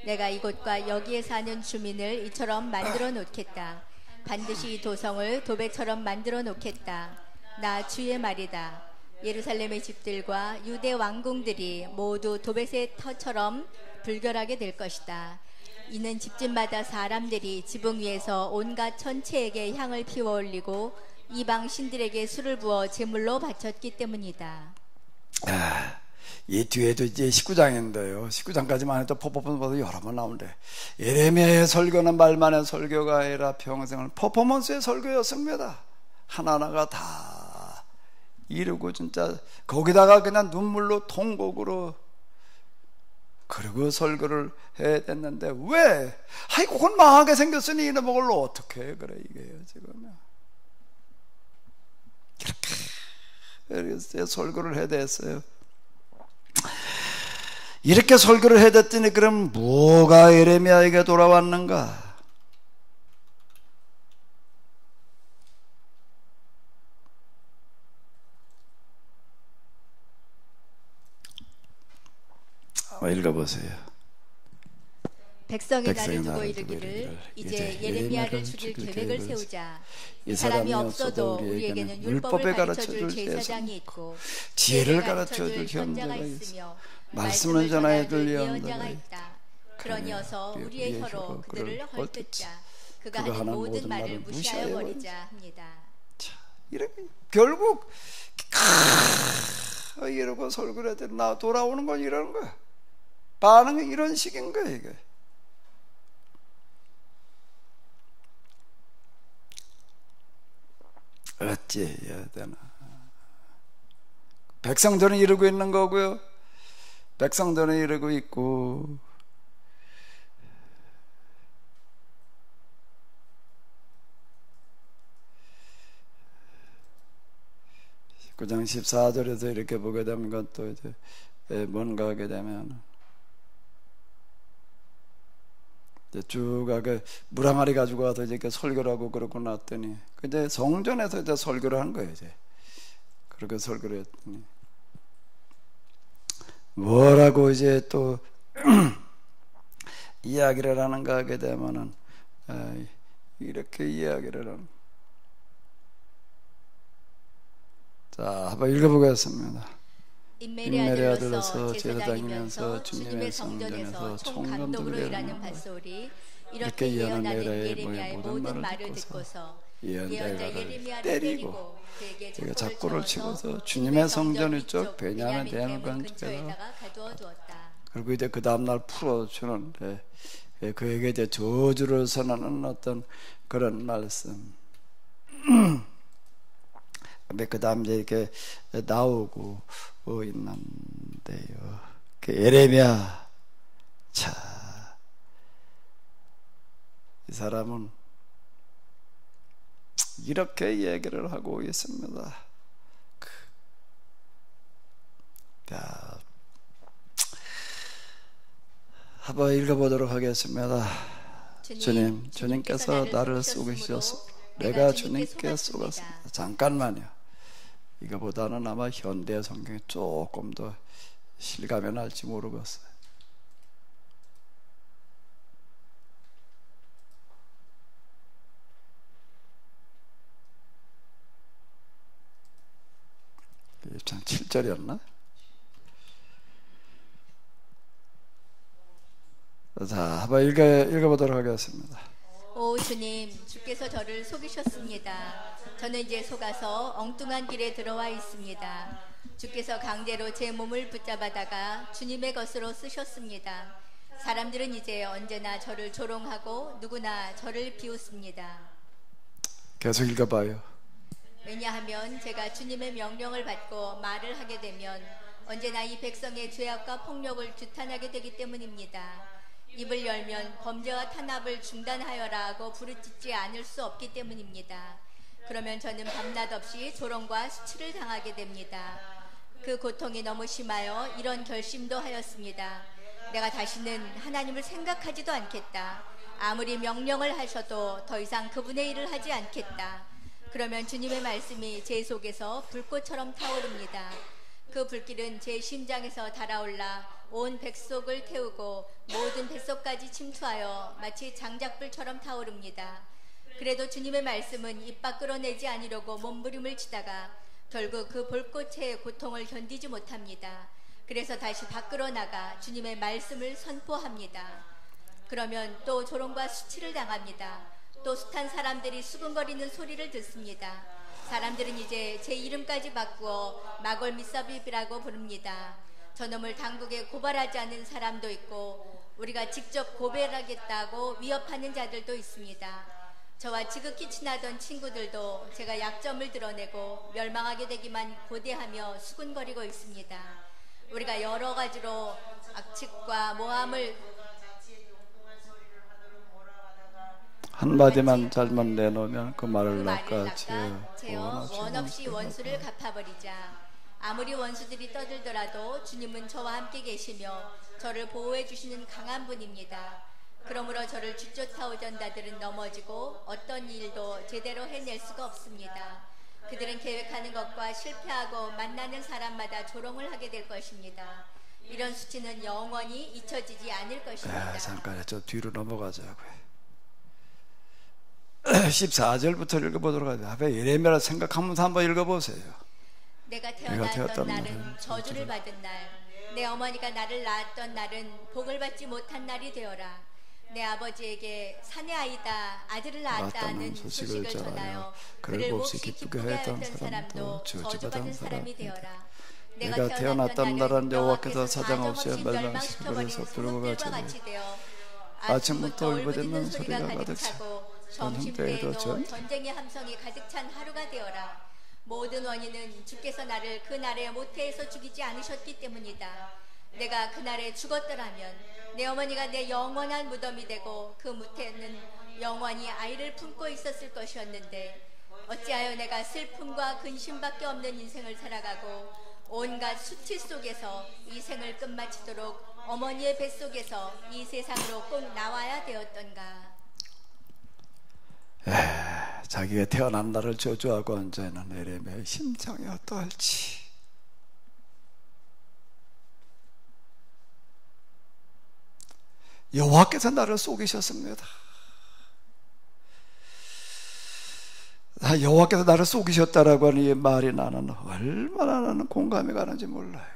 내가 이곳과 여기에 사는 주민을 이처럼 만들어 놓겠다. 반드시 이 도성을 도배처럼 만들어 놓겠다. 나 주의 말이다. 예루살렘의 집들과 유대 왕궁들이 모두 도배새 터처럼 불결하게 될 것이다. 이는 집집마다 사람들이 지붕 위에서 온갖 천체에게 향을 피워 올리고 이방 신들에게 술을 부어 제물로 바쳤기 때문이다.
이 뒤에도 이제 19장인데요. 19장까지만 해도 퍼포먼스도 여러 번 나오는데, 예레미야의 설교는 말만의 설교가 아니라 평생을 퍼포먼스의 설교였습니다. 하나하나가 다 이루고 진짜 거기다가 그냥 눈물로 통곡으로 그리고 설교를 해야 됐는데, 왜? 아이고, 그건 망하게 생겼으니 이놈의 걸로 어떻게 해? 그래, 이게요, 지금. 이렇게 설교를 해야 됐어요. 이렇게 설교를 해야 됐더니 그럼 뭐가 예레미야에게 돌아왔는가? 한번 읽어보세요.
백성의
백성의
나를 두고
나를 두고
이르기를
이르기를
이제 예레미야를 죽일 계획을 세우자.
이
사람이 없어도 우리에게는 율법을 가르쳐줄 제사장이 있고
지혜를 가르쳐줄
선자가
현자가
있으며
말씀을 전하여줄
예언자가
예언자가
있다. 그러니 어서 우리의 혀로 그들을 헐뜯자. 그가
그가
하는 모든 말을 무시하여 버리자 합니다.
이렇게 결국 이러고 설교를 해야 돼. 나 돌아오는 건 이러는 거야. 반응이 이런 식인 거야 이게. 어찌해야 되나. 백성들은 이러고 있는 거고요. 백성들은 이러고 있고, 9장 14절에서 이렇게 보게 되면 그것도 이제 뭔가 하게 되면 쭉 가게 물항아리 가지고 와서 이렇게 설교를 하고 그러고 났더니 근데 성전에서 이제 설교를 한 거예요. 이제 그렇게 설교를 했더니 뭐라고 이제 또 이야기를 하는가 하게 되면은 이렇게 이야기를 하는. 자, 한번 읽어보겠습니다.
인멜의 아들로서 제사장이면서 주님의 성전에서 총감독으로 일하는 밧솔이 이렇게 예언하는 예레미야의 모든 말을 듣고서 예언자 예레미야를 때리고 그에게 작고를 치고서 주님의 성전 위쪽 베냐민 대문 근처에다가 가두어 두었다.
그리고 이제 그 다음날 풀어주는데 그에게 이제 저주를 선언하는 어떤 그런 말씀. 그 다음 이제 이렇게 나오고 있는데요. 그 예레미야, 자, 이 사람은 이렇게 얘기를 하고 있습니다. 자, 한번 읽어보도록 하겠습니다. 주님께서 나를 속이셨소. 내가 주님께 속았습니다. 잠깐만요. 이거보다는 아마 현대 성경이 조금 더 실감이 날지 모르겠어요. 참 7절이었나? 자, 한번 읽어보도록 하겠습니다.
오 주님, 주께서 저를 속이셨습니다. 저는 이제 속아서 엉뚱한 길에 들어와 있습니다. 주께서 강제로 제 몸을 붙잡아다가 주님의 것으로 쓰셨습니다. 사람들은 이제 언제나 저를 조롱하고 누구나 저를 비웃습니다.
계속 읽어봐요.
왜냐하면 제가 주님의 명령을 받고 말을 하게 되면 언제나 이 백성의 죄악과 폭력을 규탄하게 되기 때문입니다. 입을 열면 범죄와 탄압을 중단하여라 하고 부르짖지 않을 수 없기 때문입니다. 그러면 저는 밤낮 없이 조롱과 수치를 당하게 됩니다. 그 고통이 너무 심하여 이런 결심도 하였습니다. 내가 다시는 하나님을 생각하지도 않겠다. 아무리 명령을 하셔도 더 이상 그분의 일을 하지 않겠다. 그러면 주님의 말씀이 제 속에서 불꽃처럼 타오릅니다. 그 불길은 제 심장에서 달아올라 온 백석을 태우고 모든 뱃속까지 침투하여 마치 장작불처럼 타오릅니다. 그래도 주님의 말씀은 입 밖으로 내지 않으려고 몸부림을 치다가 결국 그 불꽃의 고통을 견디지 못합니다. 그래서 다시 밖으로 나가 주님의 말씀을 선포합니다. 그러면 또 조롱과 수치를 당합니다. 또 숱한 사람들이 수근거리는 소리를 듣습니다. 사람들은 이제 제 이름까지 바꾸어 마골미사비비라고 부릅니다. 저놈을 당국에 고발하지 않는 사람도 있고 우리가 직접 고발하겠다고 위협하는 자들도 있습니다. 저와 지극히 친하던 친구들도 제가 약점을 드러내고 멸망하게 되기만 고대하며 수군거리고 있습니다. 우리가 여러 가지로 악측과 모함을
한마디만 잘못 내놓으면 그 말을 낚아채어
원 없이 원수를 갚아버리자. 아무리 원수들이 떠들더라도 주님은 저와 함께 계시며 저를 보호해 주시는 강한 분입니다. 그러므로 저를 뒤쫓아오던 자들은 넘어지고 어떤 일도 제대로 해낼 수가 없습니다. 그들은 계획하는 것과 실패하고 만나는 사람마다 조롱을 하게 될 것입니다. 이런 수치는 영원히 잊혀지지 않을 것입니다.
잠깐 저 뒤로 넘어가자고요. 14절부터 읽어보도록 하죠. 앞에 예레미야를 생각하면서 한번 읽어보세요.
내가 태어났던 날은 저주를 받은 날, 내 어머니가 나를 낳았던 날은 복을 받지 못한 날이 되어라. 내 아버지에게 사내 아이다, 아들을 낳았다는 소식을 전하여 그를 몹시 기쁘게 하였던 사람도 저주받은 사람이 되어라.
내가 태어났던 날은 여호와께서 사정없이 멸망시켜 버린 섭들과 같이 되어 아침부터 울부짖는 소리가 가득 차고 점심때에도
전쟁의 함성이 가득 찬 하루가 되어라. 모든 원인은 주께서 나를 그 날의 모태에서 죽이지 않으셨기 때문이다. 내가 그날에 죽었더라면 내 어머니가 내 영원한 무덤이 되고 그 모태는 영원히 아이를 품고 있었을 것이었는데 어찌하여 내가 슬픔과 근심밖에 없는 인생을 살아가고 온갖 수치 속에서 이 생을 끝마치도록 어머니의 뱃속에서 이 세상으로 꼭 나와야 되었던가.
자기가 태어난 날을 저주하고 앉아있는 예레미야의 심정이 어떠할지. 여호와께서 나를 속이셨습니다. 여호와께서 나를 속이셨다라고 하는 이 말이 나는 얼마나 나는 공감이 가는지 몰라요.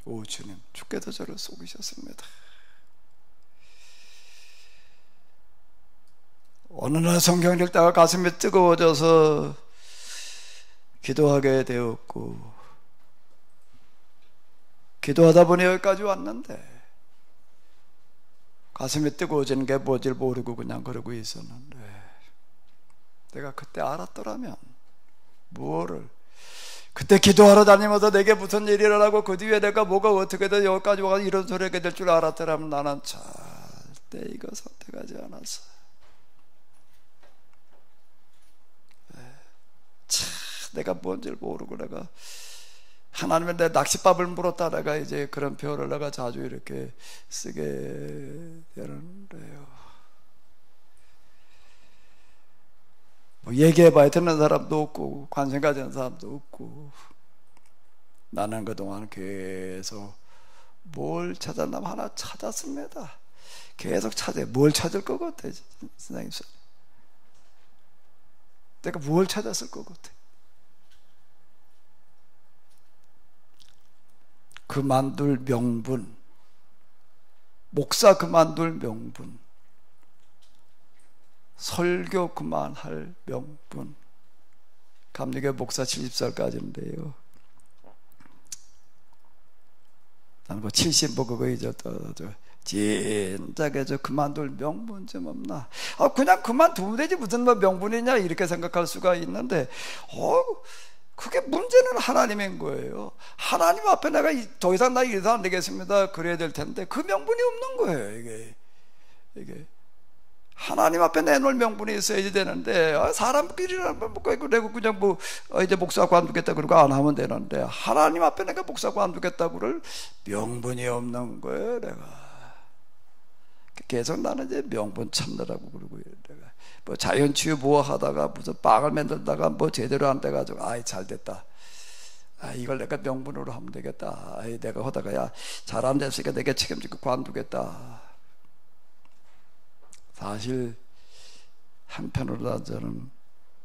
오 주님, 주께서 저를 속이셨습니다. 어느 날 성경을 읽다가 가슴이 뜨거워져서 기도하게 되었고, 기도하다 보니 여기까지 왔는데 가슴이 뜨거워지는 게 뭔지 모르고 그냥 그러고 있었는데, 내가 그때 알았더라면 뭐를, 그때 기도하러 다니면서 내게 무슨 일이 일어나고 그 뒤에 내가 뭐가 어떻게든 여기까지 와서 이런 소리 하게 될 줄 알았더라면 나는 절대 이거 선택하지 않았어. 내가 뭔지를 모르고 내가 하나님의 내 낚싯밥을 물었다 내가 이제 그런 표현을 내가 자주 이렇게 쓰게 되는데요. 뭐 얘기해봐야 듣는 사람도 없고 관심 가지는 사람도 없고, 나는 그동안 계속 뭘 찾았나 하나 찾았습니다. 계속 찾아요. 뭘 찾을 것 같아? 선생님, 내가 뭘 찾았을 것 같아? 그만둘 명분, 목사 그만둘 명분, 설교 그만할 명분. 감리교 목사 70살까지인데요. 나는 뭐 70뭐 그거 이제 진작에 저 그만둘 명분 좀 없나? 그냥 그만두면 되지 무슨 뭐 명분이냐 이렇게 생각할 수가 있는데, 그게 문제는 하나님인 거예요. 하나님 앞에 내가 더 이상 나 이래서 안 되겠습니다 그래야 될 텐데 그 명분이 없는 거예요. 이게 하나님 앞에 내놓을 명분이 있어야지 되는데, 사람끼리는 내가 그냥 뭐 이제 목사 관두겠다 그러고 안 하면 되는데, 하나님 앞에 내가 목사 관두겠다 그럴 명분이 없는 거예요. 내가 계속 나는 이제 명분 찾느라고 그러고, 내가 뭐 자연치유 뭐 하다가 무슨 빵을 만들다가 뭐 제대로 안 돼가지고 아이 잘 됐다, 이걸 내가 명분으로 하면 되겠다, 내가 하다가 야 잘 안 됐으니까 내가 책임지고 관두겠다. 사실 한편으로 저는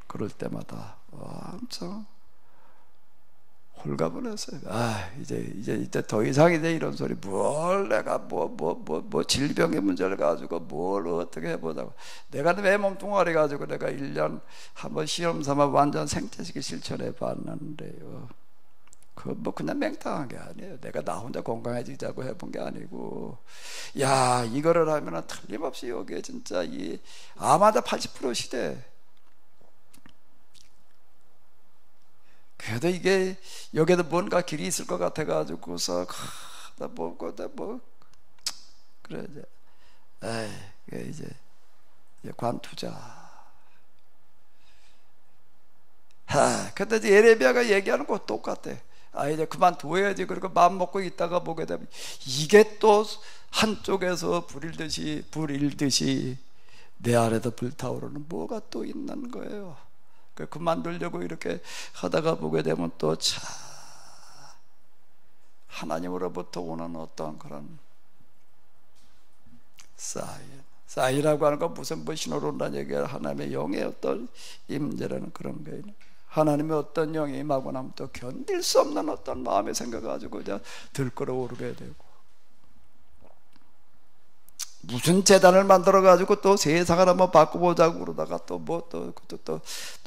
그럴 때마다 엄청 홀가분했어요. 이제 더 이상 이제 이런 소리 뭘 내가 뭐 질병의 문제를 가지고 뭘 어떻게 해보자고, 내가 왜 몸뚱아리 가지고 내가 1년 한번 시험 삼아 완전 생태식을 실천해 봤는데요. 그 뭐 그냥 맹탕한 게 아니에요. 내가 나 혼자 건강해지자고 해본 게 아니고, 야 이거를 하면은 틀림없이 여기에 진짜 이 아마도 80% 시대. 그래도 이게 여기에도 뭔가 길이 있을 것 같아가지고서 그래 이제 관투자. 근데 이제 예레미야가 얘기하는 거 똑같아. 이제 그만둬야지. 그리고 마음 먹고 있다가 보게 되면 이게 또 한쪽에서 불일듯이 내 안에도 불타오르는 뭐가 또 있는 거예요. 그만두려고 이렇게 하다가 보게 되면 또 참 하나님으로부터 오는 어떤 그런 사이라고 하는 건 무슨 뭐 신호로 온다는 얘기가 하나님의 영의 어떤 임재라는 그런 거예요. 하나님의 어떤 영이 임하고 나면 또 견딜 수 없는 어떤 마음의 생각을 가지고 이제 들끓어오르게 되고, 무슨 재단을 만들어 가지고 또 세상을 한번 바꿔보자고 그러다가 또 뭐 또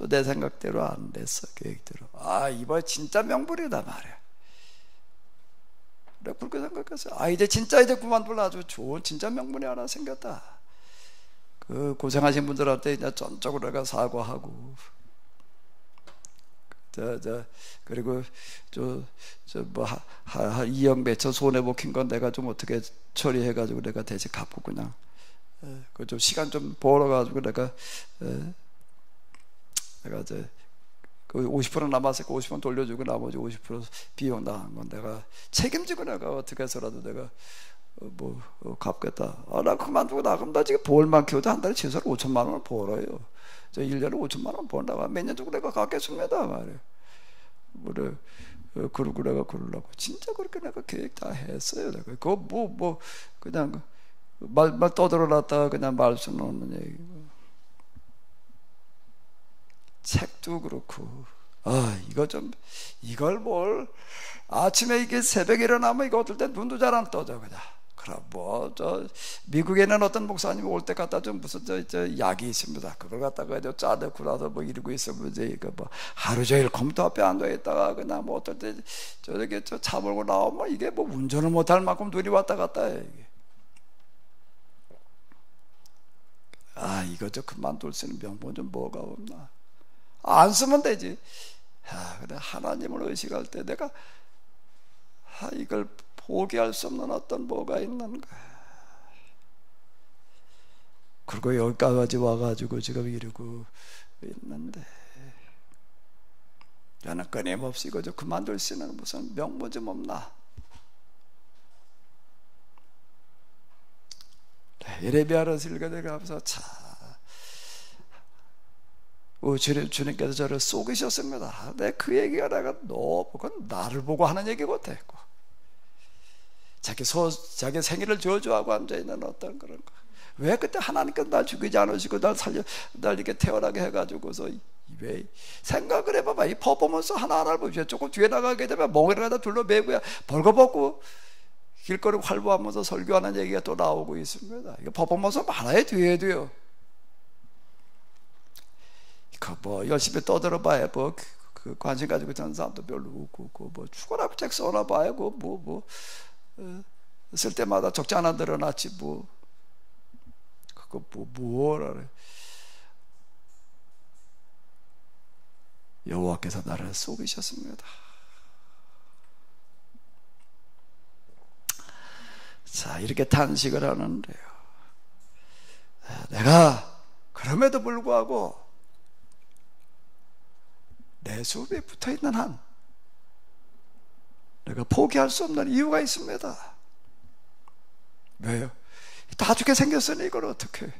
내 생각대로 안 됐어, 계획대로. 이번 진짜 명분이다 말이야. 내가 그렇게 생각했어요. 이제 진짜 이제 그만둘 아주 좋은 진짜 명분이 하나 생겼다. 그 고생하신 분들한테 이제 전적으로 내가 사과하고, 그리고 뭐 2억 몇천 손해 먹힌 건 내가 좀 어떻게 처리해가지고 내가 대신 갚고 그냥 그 좀 시간 좀 벌어가지고 내가 이제 그 50% 남았으니까 50% 돌려주고 나머지 50% 비용 나간 건 내가 책임지고 내가 어떻게 해서라도 내가 갚겠다. 나 그만두고 나가면 나 지금 벌만 키워도 한 달에 최소한 5천만 원을 벌어요. 저 1년에 5천만 원 번다가 몇 년 두고 내가 갚겠습니다 말이에요. 그래, 그러고 내가 그러려고 진짜 그렇게 내가 계획 다 했어요. 내가 그거 그냥 말 떠들어놨다가 그냥 말 수는 없는 얘기고, 책도 그렇고. 이걸 뭘 아침에 이게 새벽에 일어나면 이거 어떨 때 눈도 잘 안 떠져 그냥. 그럼 미국에는 어떤 목사님 올 때 갖다 좀 무슨 약이 있습니다. 그걸 갖다가 이제 짜놓고 나서 뭐 이러고 있으면 이제 이거 뭐 하루 종일 컴퓨터 앞에 앉아 있다가 그냥 뭐 어떨 때 저렇게 차 몰고 나오면 이게 뭐 운전을 못할 만큼 눈이 왔다 갔다 해 이게. 이거 그만둘 수 있는 명분 좀 뭐가 없나? 안 쓰면 되지. 근데 하나님을 의식할 때 내가 이걸 포기할 수 없는 어떤 뭐가 있는가. 그리고 여기까지 와가지고 지금 이러고 있는데, 저는 끊임없이 이거 좀 그만둘 수 있는 무슨 명분 좀 없나. 예레미야를 읽어내가면서 주님께서 저를 속이셨습니다. 그 얘기가 그건 나를 보고 하는 얘기 같았고, 자기 생일을 저주하고 앉아있는 어떤 그런 거. 왜 그때 하나님께서 날 죽이지 않으시고 날 이렇게 태어나게 해가지고서 왜 생각을 해봐봐. 이 퍼포먼스 하나하나를 보십시오. 조금 뒤에 나가게 되면 멍에를 갖다 둘러매고야 벌거벗고 길거리 활보하면서 설교하는 얘기가 또 나오고 있습니다. 이거 퍼포먼스 많아요. 뒤에도요. 열심히 떠들어봐야 그 관심 가지고 있는 사람도 별로 없고, 죽어라고 책 써놔봐야 쓸 때마다 적지 않아 늘어났지 그거 뭐라 그래. 여호와께서 나를 속이셨습니다. 이렇게 탄식을 하는데요, 내가 그럼에도 불구하고 내 수업에 붙어있는 한 내가 포기할 수 없는 이유가 있습니다. 왜요? 다 죽게 생겼으니 이걸 어떻게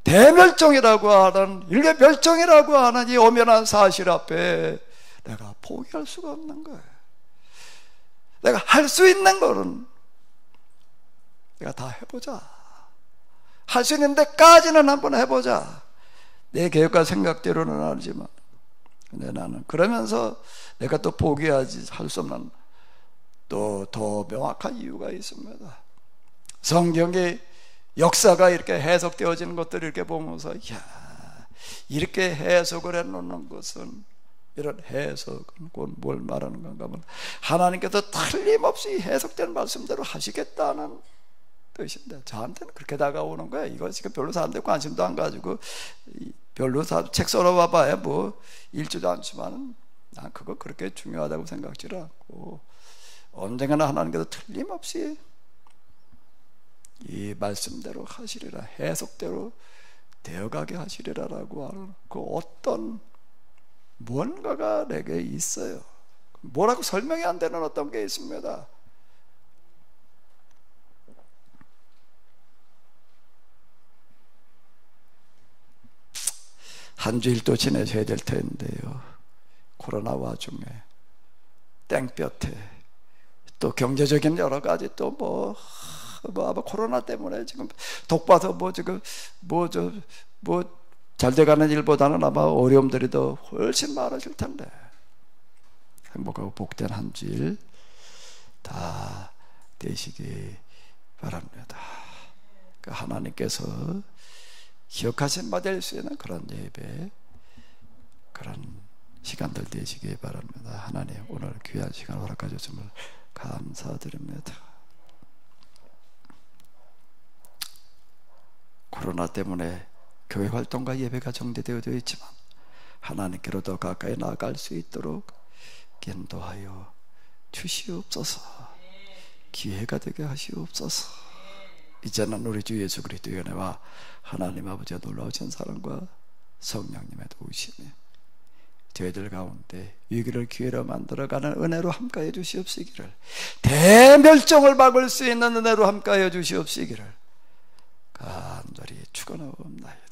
대멸종이라고 하는, 인류 멸종이라고 하는 이 엄연한 사실 앞에 내가 포기할 수가 없는 거예요. 내가 할 수 있는 거는 내가 다 해보자. 할 수 있는 데까지는 한번 해보자. 내 계획과 생각대로는 아니지만, 근데 나는 그러면서 내가 또 포기하지 할 수 없는 또 더 명확한 이유가 있습니다. 성경의 역사가 이렇게 해석되어지는 것들을 이렇게 보면서, 이렇게 해석을 해놓는 것은, 이런 해석은 곧 뭘 말하는 건가 하면 하나님께서 틀림없이 해석된 말씀대로 하시겠다는 뜻인데, 저한테는 그렇게 다가오는 거야. 이거 지금 별로 사람들 관심도 안 가지고 별로 책 써봐봐야 읽지도 않지만 난 그거 그렇게 중요하다고 생각지 않고, 언젠가는 하나님께서 틀림없이 이 말씀대로 하시리라, 해석대로 되어가게 하시리라라고 하는 그 어떤 무언가가 내게 있어요. 뭐라고 설명이 안 되는 어떤 게 있습니다. 한 주일 또 지내셔야 될 텐데요. 코로나 와중에 땡볕에 또 경제적인 여러 가지 또 아마 코로나 때문에 지금 독봐서 잘 돼가는 일보다는 아마 어려움들이 더 훨씬 많아질 텐데 행복하고 복된 한 주일 다 되시기 바랍니다. 하나님께서 기억하신 바 될 수 있는 그런 예배, 그런 시간들 되시기 바랍니다. 하나님, 오늘 귀한 시간 허락해 주심을 감사드립니다. 코로나 때문에 교회 활동과 예배가 정지되어 있지만 하나님께로 더 가까이 나아갈 수 있도록 인도하여 주시옵소서. 기회가 되게 하시옵소서. 이제는 우리 주 예수 그리스도의 은혜와 하나님 아버지의 놀라우신 사랑과 성령님의 도우심이 저희들 가운데 위기를 기회로 만들어가는 은혜로 함께해 주시옵시기를, 대멸종을 막을 수 있는 은혜로 함께해 주시옵시기를 간절히 축원하옵나이다.